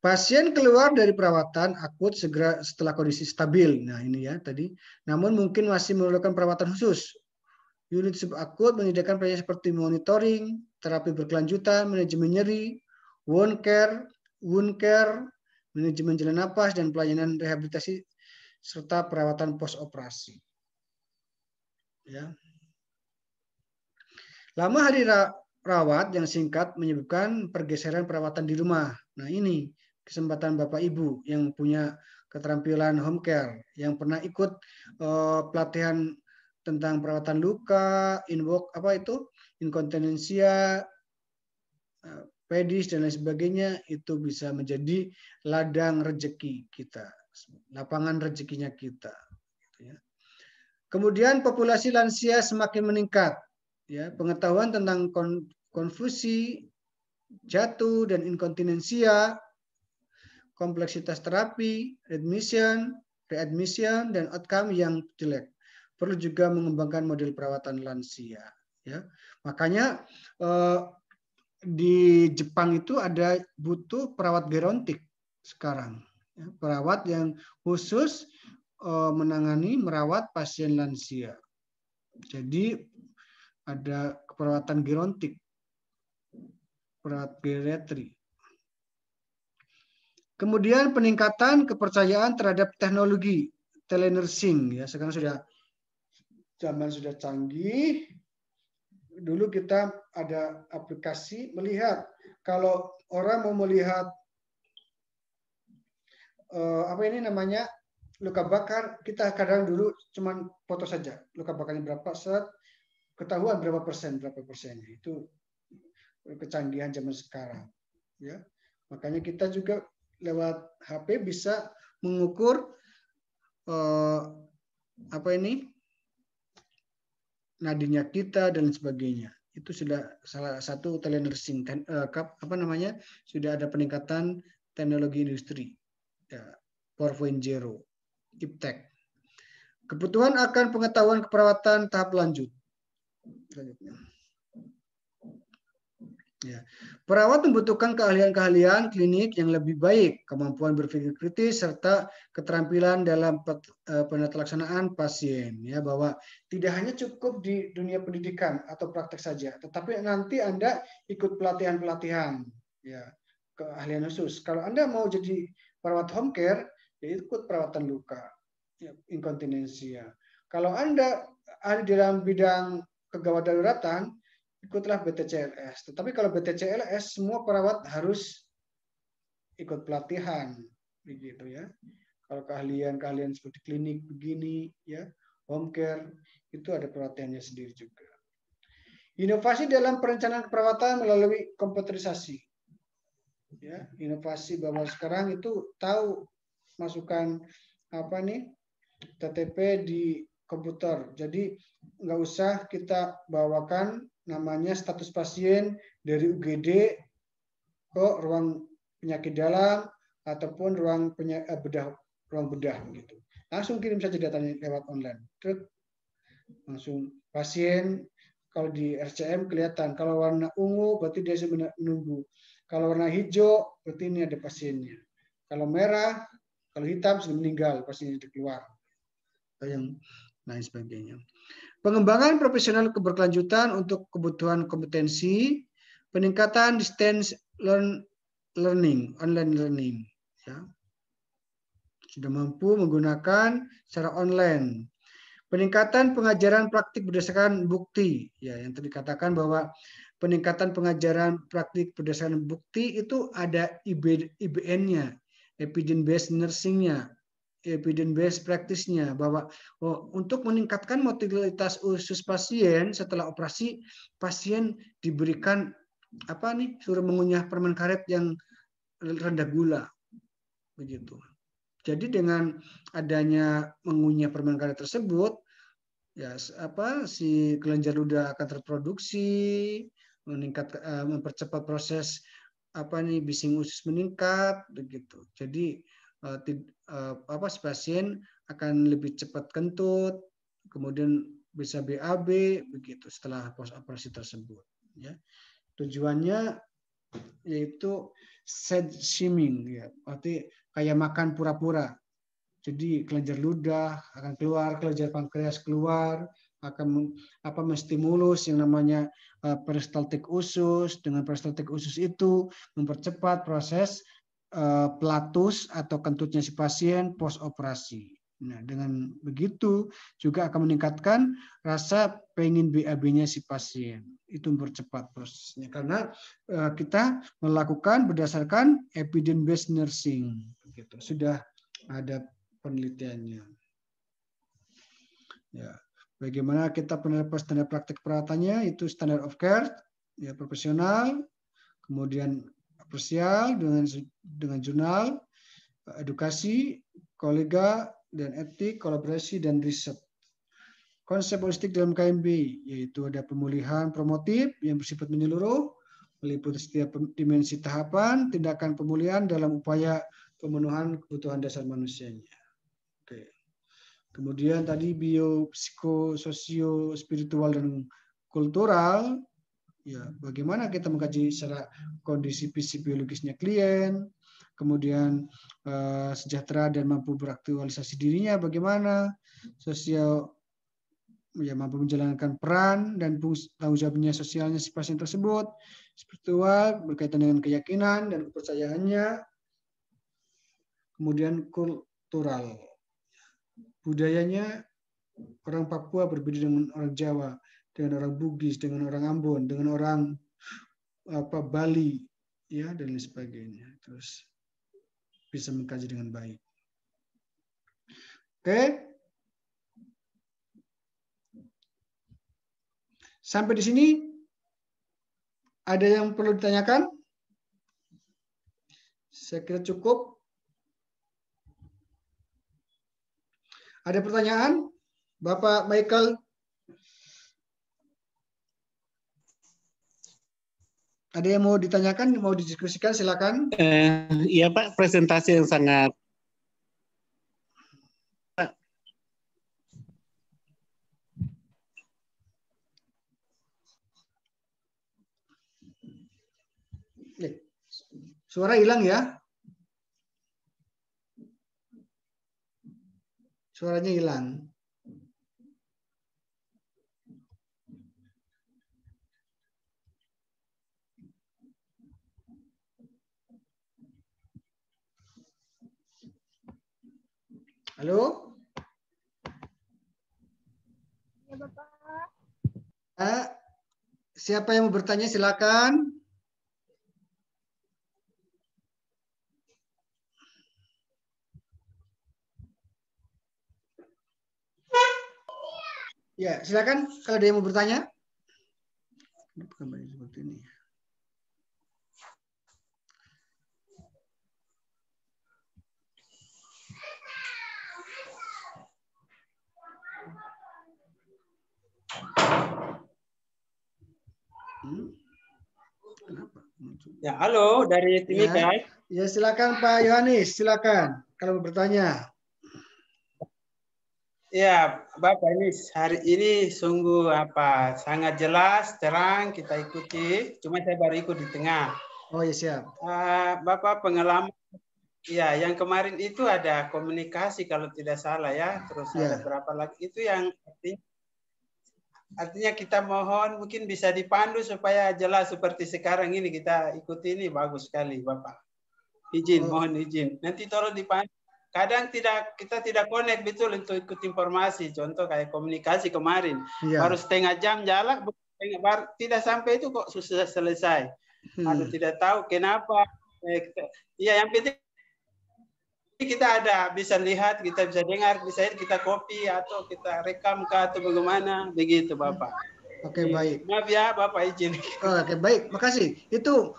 Pasien keluar dari perawatan akut segera setelah kondisi stabil. Nah ini ya tadi. Namun mungkin masih memerlukan perawatan khusus. Unit subakut menyediakan pelayanan seperti monitoring, terapi berkelanjutan, manajemen nyeri, wound care, manajemen jalan napas, dan pelayanan rehabilitasi serta perawatan pos operasi. Ya. Lama hari rawat yang singkat menyebabkan pergeseran perawatan di rumah. Nah ini kesempatan Bapak Ibu yang punya keterampilan home care, yang pernah ikut pelatihan tentang perawatan luka, inkontinensia, pedis dan lain sebagainya, itu bisa menjadi ladang rezeki kita, lapangan rezekinya kita. Kemudian populasi lansia semakin meningkat, ya, pengetahuan tentang konfusi, jatuh dan inkontinensia, kompleksitas terapi, readmission dan outcome yang jelek. Perlu juga mengembangkan model perawatan lansia. Ya, makanya di Jepang itu butuh perawat gerontik sekarang, ya, perawat yang khusus menangani merawat pasien lansia. Jadi ada perawatan gerontik, perawat geriatri. Kemudian peningkatan kepercayaan terhadap teknologi telenursing, ya sekarang zaman sudah canggih. dulu kita ada aplikasi melihat kalau orang mau melihat apa ini namanya luka bakar, kita kadang dulu cuman foto saja luka bakarnya berapa, set ketahuan berapa persen itu kecanggihan zaman sekarang ya. Makanya kita juga lewat HP bisa mengukur apa ini nadinya kita dan sebagainya. Itu sudah salah satu telenursing apa namanya, sudah ada peningkatan teknologi industri ya, 4.0 iptek. Kebutuhan akan pengetahuan keperawatan tahap lanjut. Selanjutnya. Ya. Perawat membutuhkan keahlian-keahlian klinik yang lebih baik, kemampuan berpikir kritis, serta keterampilan dalam penelaksanaan pasien. Ya, bahwa tidak hanya cukup di dunia pendidikan atau praktek saja, tetapi nanti Anda ikut pelatihan-pelatihan, ya, keahlian khusus. Kalau Anda mau jadi perawat home care, ya ikut perawatan luka, ya, inkontinensia. Kalau Anda ada di dalam bidang kegawat daruratan, ikutlah BTCLS. Tetapi kalau BTCLS semua perawat harus ikut pelatihan, begitu ya. Kalau keahlian seperti klinik begini, ya, home care itu ada pelatihannya sendiri juga. Inovasi dalam perencanaan keperawatan melalui komputerisasi. Ya, inovasi bahwa sekarang itu tahu masukkan apa nih TTP di komputer. Jadi nggak usah kita bawakan namanya status pasien dari UGD ke ruang penyakit dalam ataupun ruang bedah gitu. Langsung kirim saja datanya lewat online. Terus langsung pasien, kalau di RCM kelihatan, kalau warna ungu berarti dia menunggu. Kalau warna hijau berarti ini ada pasiennya. Kalau merah, kalau hitam sudah meninggal, pasiennya sudah keluar. Yang lain sebagainya. Pengembangan profesional berkelanjutan untuk kebutuhan kompetensi, peningkatan distance learning, online learning, ya. Sudah mampu menggunakan secara online. Peningkatan pengajaran praktik berdasarkan bukti, ya, yang tadi dikatakan bahwa peningkatan pengajaran praktik berdasarkan bukti itu ada IBN-nya, evidence based nursing-nya, evidence based practice-nya, bahwa untuk meningkatkan mobilitas usus pasien setelah operasi, pasien diberikan apa nih, suruh mengunyah permen karet yang rendah gula, begitu. Jadi dengan adanya mengunyah permen karet tersebut, ya apa si kelenjar ludah akan terproduksi, mempercepat proses apa nih bising usus meningkat, begitu. Jadi apa si pasien akan lebih cepat kentut, kemudian bisa BAB begitu setelah post operasi tersebut. Ya. Tujuannya yaitu sad shimming, ya, berarti kayak makan pura-pura. Jadi kelenjar ludah akan keluar, kelenjar pankreas keluar, akan menstimulus yang namanya peristaltik usus. Dengan peristaltik usus itu mempercepat proses pelatus atau kentutnya si pasien post operasi. Nah, dengan begitu juga akan meningkatkan rasa pengen BAB-nya si pasien. Itu mempercepat prosesnya karena kita melakukan berdasarkan evidence based nursing. Begitu. Sudah ada penelitiannya. Ya, bagaimana kita penerapan standar praktek perawatannya itu standard of care, ya, profesional, kemudian parsial dengan jurnal, edukasi, kolega dan etik, kolaborasi dan riset. Konsep holistik dalam KMB yaitu ada pemulihan promotif yang bersifat menyeluruh, meliputi setiap dimensi tahapan, tindakan pemulihan dalam upaya pemenuhan kebutuhan dasar manusianya. Oke. Kemudian tadi biopsikososio spiritual dan kultural, ya, bagaimana kita mengkaji secara kondisi fisiologisnya klien, kemudian sejahtera dan mampu beraktualisasi dirinya bagaimana, sosial, ya, mampu menjalankan peran dan tanggung jawabnya sosialnya si pasien tersebut, spiritual berkaitan dengan keyakinan dan kepercayaannya, kemudian kultural, budayanya orang Papua berbeda dengan orang Jawa dengan orang Bugis, dengan orang Ambon, dengan orang Bali, ya, dan lain sebagainya. Terus bisa mengkaji dengan baik. Oke. Sampai di sini ada yang perlu ditanyakan? Saya kira cukup. Ada pertanyaan? Bapak Michael? Ada yang mau ditanyakan, mau didiskusikan, silakan. Iya Pak, presentasi yang sangat Suara hilang ya? Suaranya hilang. Halo? Ya, Bapak. Siapa yang mau bertanya silakan. Ya, silakan kalau ada yang mau bertanya. Kembali seperti ini. Ya, halo dari Timika. Ya, silakan Pak Yohanes, silakan kalau mau bertanya. Ya, Bapak, ini hari ini sungguh sangat jelas, terang kita ikuti. Cuma saya baru ikut di tengah. Oh ya, siap. Bapak pengalaman, ya yang kemarin itu ada komunikasi kalau tidak salah ya. Terus ada berapa lagi itu yang artinya kita mohon mungkin bisa dipandu supaya jelas seperti sekarang ini kita ikuti ini bagus sekali Bapak. Mohon izin. Nanti tolong dipandu. Kadang kita tidak connect betul untuk ikut informasi. Contoh kayak komunikasi kemarin, baru setengah jam jalan, tidak sampai itu kok sudah selesai. Aduh, tidak tahu kenapa. Iya, yang penting kita ada bisa lihat, kita bisa dengar, bisa kita copy atau kita rekam atau bagaimana, begitu Bapak. Oke, baik. Maaf ya Bapak izin. Oke, baik, makasih. Itu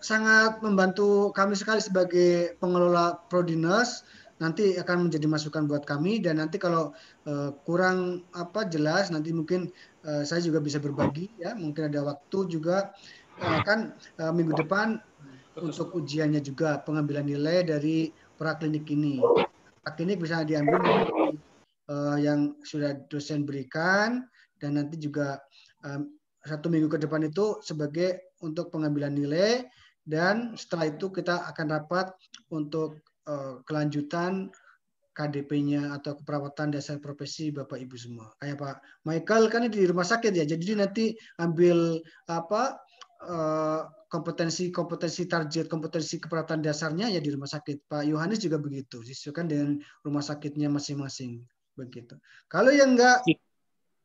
sangat membantu kami sekali sebagai pengelola Prodinas. Nanti akan menjadi masukan buat kami dan nanti kalau kurang jelas nanti mungkin saya juga bisa berbagi ya. Mungkin ada waktu juga kan minggu depan untuk ujiannya juga pengambilan nilai dari praklinik ini. Praklinik bisa diambil yang sudah dosen berikan dan nanti juga 1 minggu ke depan itu sebagai untuk pengambilan nilai dan setelah itu kita akan rapat untuk kelanjutan KDP-nya atau keperawatan dasar profesi Bapak Ibu semua. Kayak Pak Michael kan di rumah sakit ya, jadi nanti ambil kompetensi target kompetensi keperawatan dasarnya ya di rumah sakit. Pak Yohanes juga begitu, disesuaikan dengan rumah sakitnya masing-masing begitu. Kalau yang enggak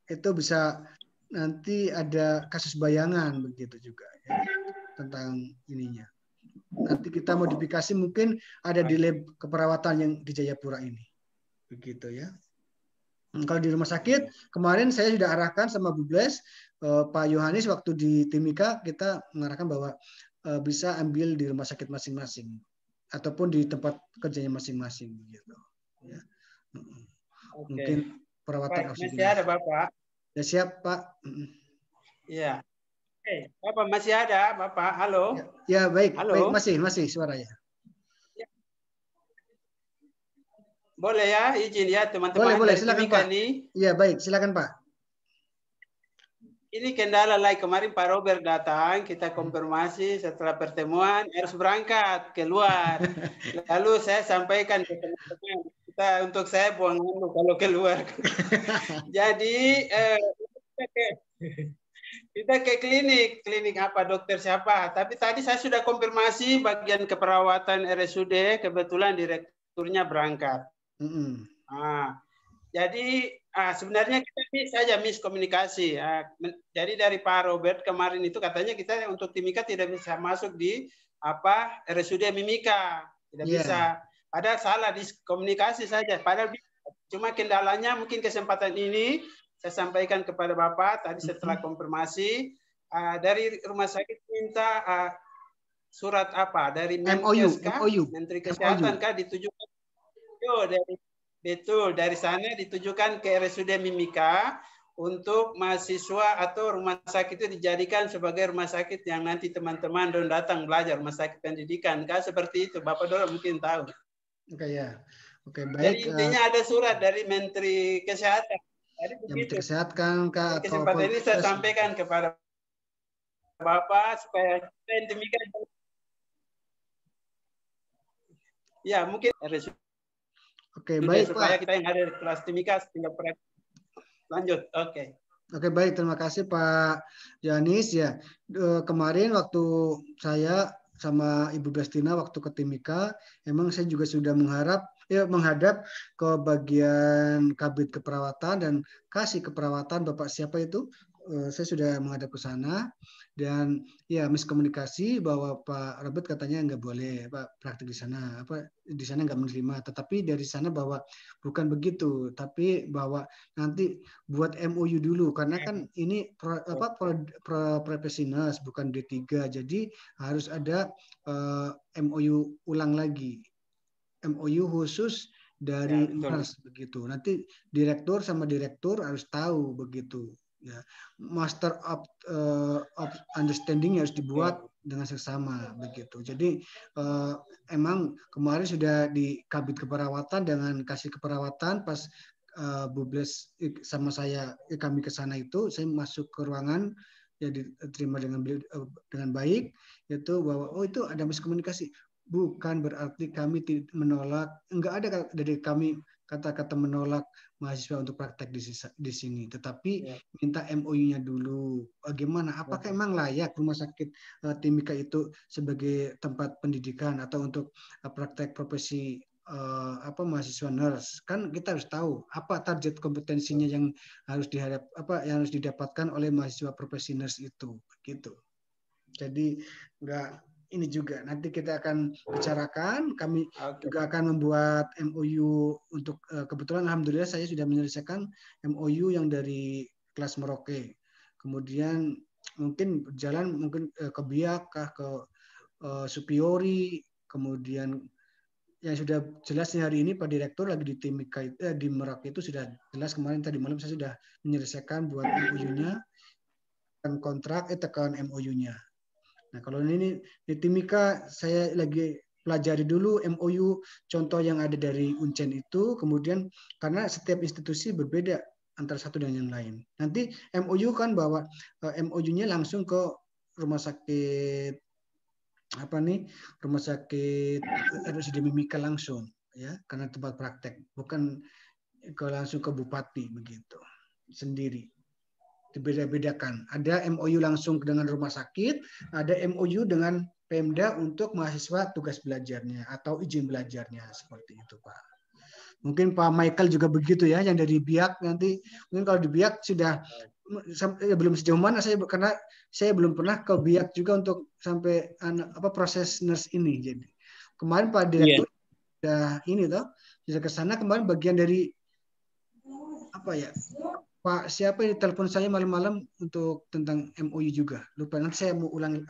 itu bisa nanti ada kasus bayangan begitu juga ya, tentang ininya. Nanti kita modifikasi mungkin ada di lab keperawatan yang di Jayapura ini. Begitu ya. Kalau di rumah sakit, kemarin saya sudah arahkan sama Bu Bles, Pak Yohanes waktu di Timika, kita mengarahkan bahwa bisa ambil di rumah sakit masing-masing. Ataupun di tempat kerjanya masing-masing. Gitu. Ya. Mungkin perawatan oksigen. Masih ada Bapak? Ya siap Pak. Iya. Bapak masih ada, Bapak? Halo? Ya baik, halo? Baik, masih suaranya. Ya. Boleh ya, izin ya teman-teman. Boleh, silakan Pak. Iya baik, silakan Pak. Ini kendala lagi kemarin Pak Robert datang, kita konfirmasi setelah pertemuan harus berangkat keluar. Lalu saya sampaikan ke teman-teman, untuk saya buang dulu kalau keluar. Jadi kita ke klinik apa dokter siapa. Tapi tadi saya sudah konfirmasi bagian keperawatan RSUD, kebetulan direkturnya berangkat. Jadi Sebenarnya kita saja miskomunikasi. Jadi dari Pak Robert kemarin itu katanya kita untuk Timika tidak bisa masuk di RSUD Mimika, tidak bisa. Padahal salah di komunikasi saja. Padahal cuma kendalanya mungkin kesempatan ini saya sampaikan kepada Bapak tadi setelah konfirmasi dari rumah sakit minta surat dari MOU, Menteri Kesehatan kah ditujukan dari sana ditujukan ke RSUD Mimika untuk mahasiswa atau rumah sakit itu dijadikan sebagai rumah sakit yang nanti teman-teman datang belajar rumah sakit pendidikan kah seperti itu. Bapak Dora mungkin tahu. Oke, baik. Jadi intinya ada surat dari Menteri Kesehatan. Jadi Menteri Kesehatan kah? Kesempatan ini saya sampaikan kepada Bapak supaya Timika. Ya mungkin RSUD. Oke, baik supaya Pak. kita yang ada di kelas Timika tinggal lanjut. Oke, baik. Terima kasih Pak Yanis ya. Kemarin waktu saya sama Ibu Bestina waktu ke Timika, emang saya juga sudah menghadap ke bagian kabit keperawatan dan kasih keperawatan Bapak siapa itu. Saya sudah menghadap ke sana dan ya miskomunikasi bahwa Pak Robert katanya nggak boleh praktik di sana, di sana nggak menerima. Tetapi dari sana bahwa bukan begitu, tapi bahwa nanti buat MOU dulu karena kan ini profesional bukan D3, jadi harus ada MOU ulang lagi, MOU khusus dari nurse begitu. Nanti direktur sama direktur harus tahu begitu. Ya, master of understanding harus dibuat dengan seksama begitu. Jadi emang kemarin sudah di kabit keperawatan dengan kasih keperawatan pas Bu Bles sama saya kami ke sana itu saya masuk ke ruangan ya diterima dengan baik yaitu bahwa itu ada miskomunikasi. Bukan berarti kami menolak, enggak ada dari kami kata-kata menolak mahasiswa untuk praktek di sini, tetapi minta MOU-nya dulu. Bagaimana? Apakah emang layak rumah sakit Timika itu sebagai tempat pendidikan atau untuk praktek profesi mahasiswa nurse? Kan kita harus tahu apa target kompetensinya yang harus yang harus didapatkan oleh mahasiswa profesi nurse itu, gitu. Jadi enggak. Ini juga nanti kita akan bicarakan. Kami juga akan membuat MOU untuk kebetulan alhamdulillah saya sudah menyelesaikan MOU yang dari kelas Merauke. Kemudian mungkin berjalan ke Biak ke Supiori, kemudian yang sudah jelas hari ini Pak Direktur lagi di Timika di Merauke itu sudah jelas kemarin tadi malam saya sudah menyelesaikan buat MOU-nya dan kontrak tekan MOU-nya. Nah, kalau ini di Timika saya lagi pelajari dulu MOU contoh yang ada dari Uncen itu, kemudian karena setiap institusi berbeda antara satu dan yang lain. Nanti MOU kan bahwa MOU-nya langsung ke rumah sakit rumah sakit RSUD Mimika langsung ya, karena tempat praktek, bukan langsung ke bupati begitu sendiri. Dibeda-bedakan. Ada MOU langsung dengan rumah sakit, ada MOU dengan Pemda untuk mahasiswa tugas belajarnya atau izin belajarnya seperti itu, Pak. Mungkin Pak Michael juga begitu ya, yang dari Biak nanti. Mungkin kalau di Biak sudah belum sejauh mana karena saya belum pernah ke Biak juga untuk sampai proses nurse ini. Jadi kemarin Pak Direktur sudah sudah ke sana kemarin bagian dari Pak siapa yang telepon saya malam-malam untuk tentang MOU juga. Lupa nanti saya mau ulang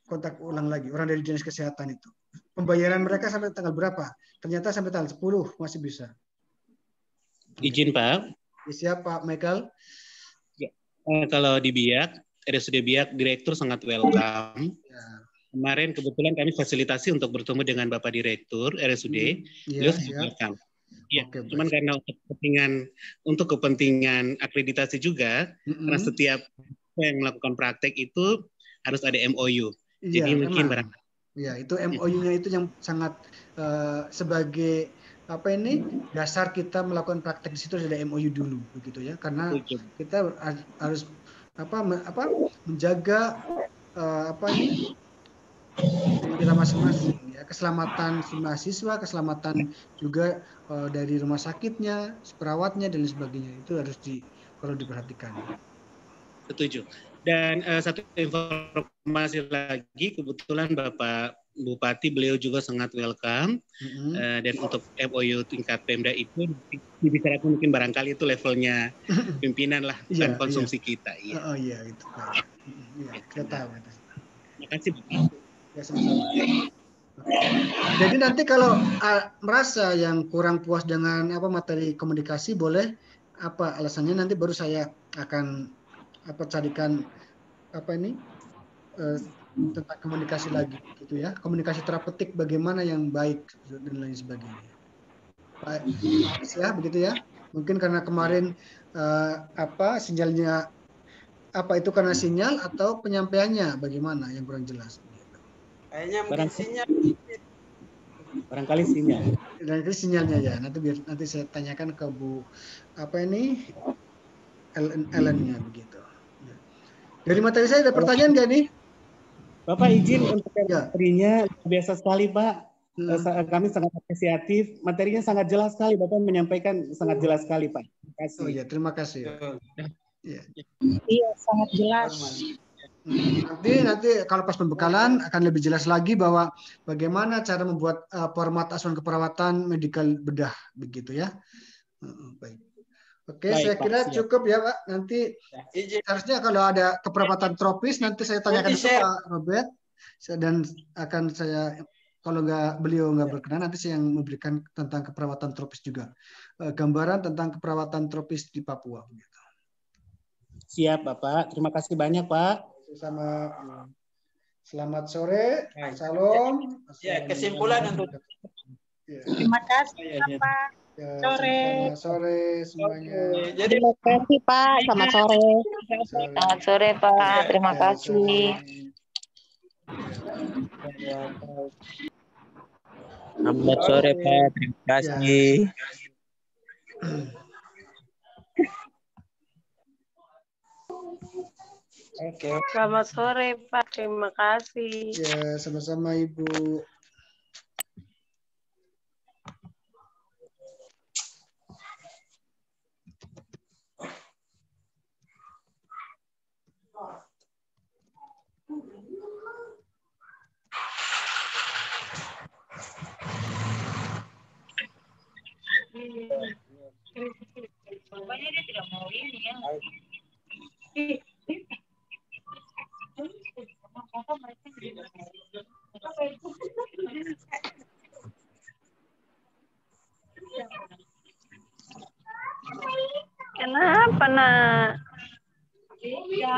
kontak ulang lagi orang dari Dinas Kesehatan itu. Pembayaran mereka sampai tanggal berapa? Ternyata sampai tanggal 10 masih bisa. Izin Pak. Siap Pak Michael. Ya. Kalau di Biak, RSUD Biak Direktur sangat welcome. Ya. Kemarin kebetulan kami fasilitasi untuk bertemu dengan Bapak Direktur RSUD. Beliau sangat welcome. Ya, cuman karena untuk kepentingan akreditasi juga, karena setiap yang melakukan praktek itu harus ada MOU. Ya, jadi mungkin ya itu MOU-nya itu yang sangat sebagai dasar kita melakukan praktek di situ ada MOU dulu begitu ya, karena kita harus menjaga kita masing-masing ya. ya, keselamatan si mahasiswa, keselamatan juga dari rumah sakitnya, perawatnya dan sebagainya itu harus perlu diperhatikan. Setuju. Dan satu informasi lagi, kebetulan Bapak Bupati beliau juga sangat welcome. Dan untuk MOU tingkat Pemda itu dibicarakan mungkin barangkali itu levelnya pimpinan lah, bukan konsumsi kita. Iya. Oh iya, itu baik. Iya, kita tahu. Terima kasih. Ya, sama-sama. Jadi nanti kalau merasa yang kurang puas dengan materi komunikasi, boleh apa alasannya, nanti baru saya akan carikan tentang komunikasi lagi gitu ya, komunikasi terapeutik bagaimana yang baik dan lain sebagainya. Baik ya, begitu ya. Mungkin karena kemarin sinyalnya itu karena sinyal atau penyampaiannya bagaimana yang kurang jelas. Kayaknya mungkin sinyal. Barangkali sinyal. Barangkali sinyalnya ya. Nanti saya tanyakan ke Bu Ellen-nya begitu. Dari materi saya ada pertanyaan nggak nih? Bapak izin untuk materinya biasa sekali Pak. Kami sangat apresiatif. Materinya sangat jelas sekali. Bapak menyampaikan sangat jelas sekali Pak. Terima kasih. Oh iya, terima kasih. Iya, sangat jelas. Nanti kalau pas pembekalan akan lebih jelas lagi bahwa bagaimana cara membuat format asuhan keperawatan medikal bedah begitu ya. Baik. Oke, baik, saya kira Pak, cukup ya Pak. Nanti harusnya kalau ada keperawatan tropis nanti saya tanyakan ke Pak Robert dan akan saya, kalau beliau nggak berkenan, nanti saya yang memberikan tentang keperawatan tropis juga, gambaran tentang keperawatan tropis di Papua. Siap Bapak, terima kasih banyak Pak. Sama. Selamat sore, salam. Ya, kesimpulan untuk. Terima kasih Pak. Selamat sore semuanya. Jadi terima kasih Pak. Selamat sore. Selamat sore Pak. Terima kasih. Selamat sore Pak. Terima kasih. Oke. Selamat sore Pak. Terima kasih. Ya, sama-sama Ibu. Bapaknya dia tidak mau ini ya. Kenapa nak? Ya.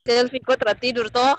Selfie kok tertidur toh?